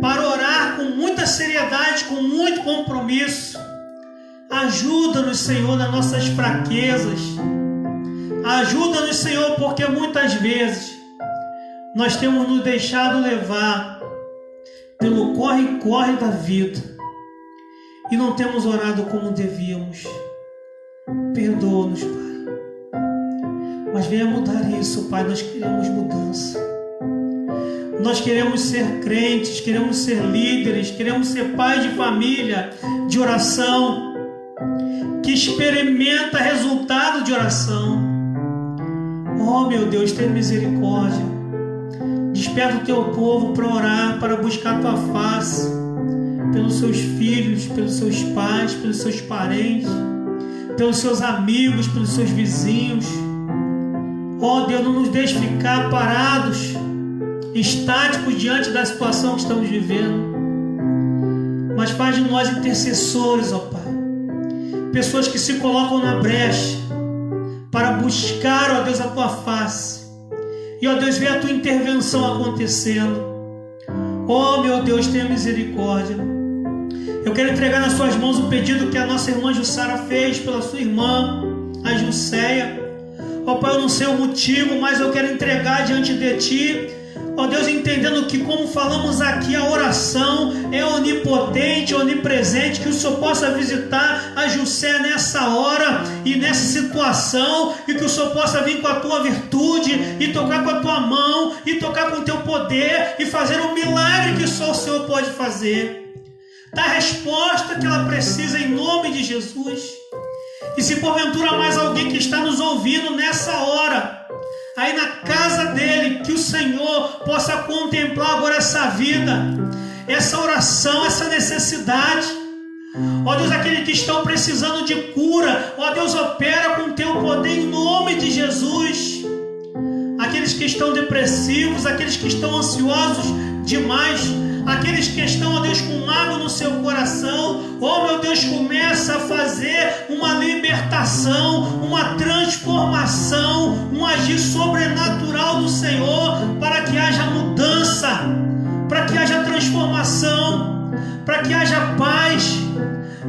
para orar com muita seriedade, com muito compromisso. Ajuda-nos, Senhor, nas nossas fraquezas. Ajuda-nos, Senhor, porque muitas vezes nós temos nos deixado levar pelo corre-corre da vida e não temos orado como devíamos. Perdoa-nos, Pai. Mas venha mudar isso, Pai. Nós queremos mudança. Nós queremos ser crentes, queremos ser líderes, queremos ser pais de família, de oração, que experimenta resultado de oração. Oh meu Deus, tenha misericórdia. Desperta o teu povo para orar, para buscar a tua face, pelos seus filhos, pelos seus pais, pelos seus parentes, pelos seus amigos, pelos seus vizinhos. Oh Deus, não nos deixe ficar parados, estáticos diante da situação que estamos vivendo, mas faz de nós intercessores, ó Pai, pessoas que se colocam na brecha para buscar, ó Deus, a tua face. E, ó Deus, vê a tua intervenção acontecendo. Oh, meu Deus, tenha misericórdia. Eu quero entregar nas suas mãos o pedido que a nossa irmã Jussara fez pela sua irmã, a Jusceia. Ó Pai, eu não sei o motivo, mas eu quero entregar diante de Ti. Ó Deus, entendendo que, como falamos aqui, a oração é onipotente, onipresente, que o Senhor possa visitar a Jusceia nessa hora e nessa situação, e que o Senhor possa vir com a tua virtude, e tocar com a tua mão, e tocar com o teu poder, e fazer um milagre que só o Senhor pode fazer. Dá a resposta que ela precisa em nome de Jesus. E se porventura mais alguém que está nos ouvindo nessa hora, aí na casa dele, que o Senhor possa contemplar agora essa vida, essa oração, essa necessidade. Ó Deus, aqueles que estão precisando de cura, ó Deus, opera com o teu poder em nome de Jesus. Aqueles que estão depressivos, aqueles que estão ansiosos demais, aqueles que estão, ó Deus, com mágoa no seu coração, ó meu Deus, começa a fazer uma libertação, uma transformação, um agir sobrenatural do Senhor, para que haja mudança, para que haja transformação, para que haja paz,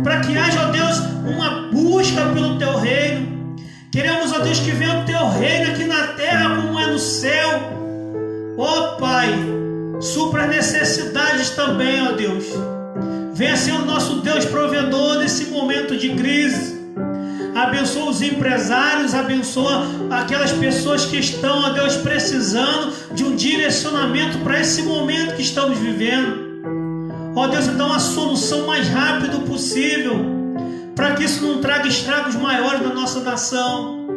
para que haja, ó Deus, uma busca pelo teu reino. Queremos, ó Deus, que venha o teu reino aqui na terra como é no céu. Ó Pai, supra as necessidades também, ó Deus. Venha ser o nosso Deus provedor nesse momento de crise. Abençoa os empresários, abençoa aquelas pessoas que estão, ó Deus, precisando de um direcionamento para esse momento que estamos vivendo. Ó Deus, dá uma solução mais rápido possível, para que isso não traga estragos maiores na nossa nação,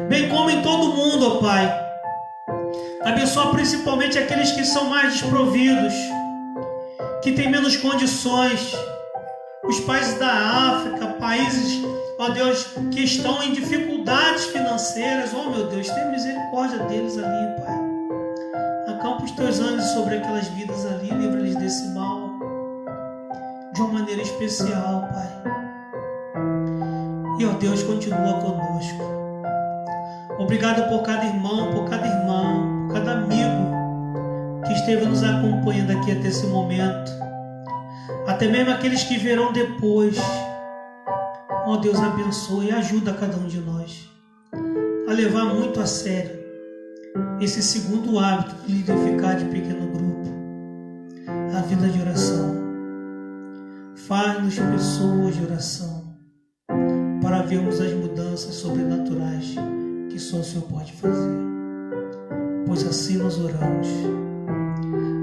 bem como em todo o mundo, ó Pai. Abençoa principalmente aqueles que são mais desprovidos, que têm menos condições, os países da África, países, ó Deus, que estão em dificuldades financeiras. Ó meu Deus, tem misericórdia deles ali, Pai. Acampa os teus anjos sobre aquelas vidas ali, livra-lhes desse mal de uma maneira especial, Pai. E, ó Deus, continua conosco. Obrigado por cada irmão, por cada irmã, por cada amigo que esteve nos acompanhando aqui até esse momento. Até mesmo aqueles que virão depois. Ó Deus, abençoe e ajuda cada um de nós a levar muito a sério esse segundo hábito de liderar de pequeno grupo, a vida de oração. Faz-nos pessoas de oração, para vermos as mudanças sobrenaturais que só o Senhor pode fazer. Pois assim nós oramos,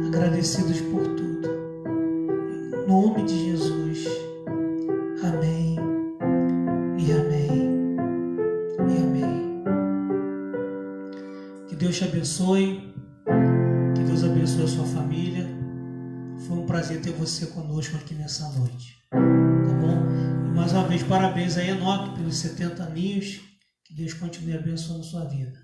agradecidos por tudo. Em nome de Jesus. Amém. E amém. E amém. Que Deus te abençoe. Que Deus abençoe a sua família. Foi um prazer ter você conosco aqui nessa noite. Tá bom? Mais uma vez, parabéns a Enoque pelos 70 aninhos. Que Deus continue abençoando sua vida.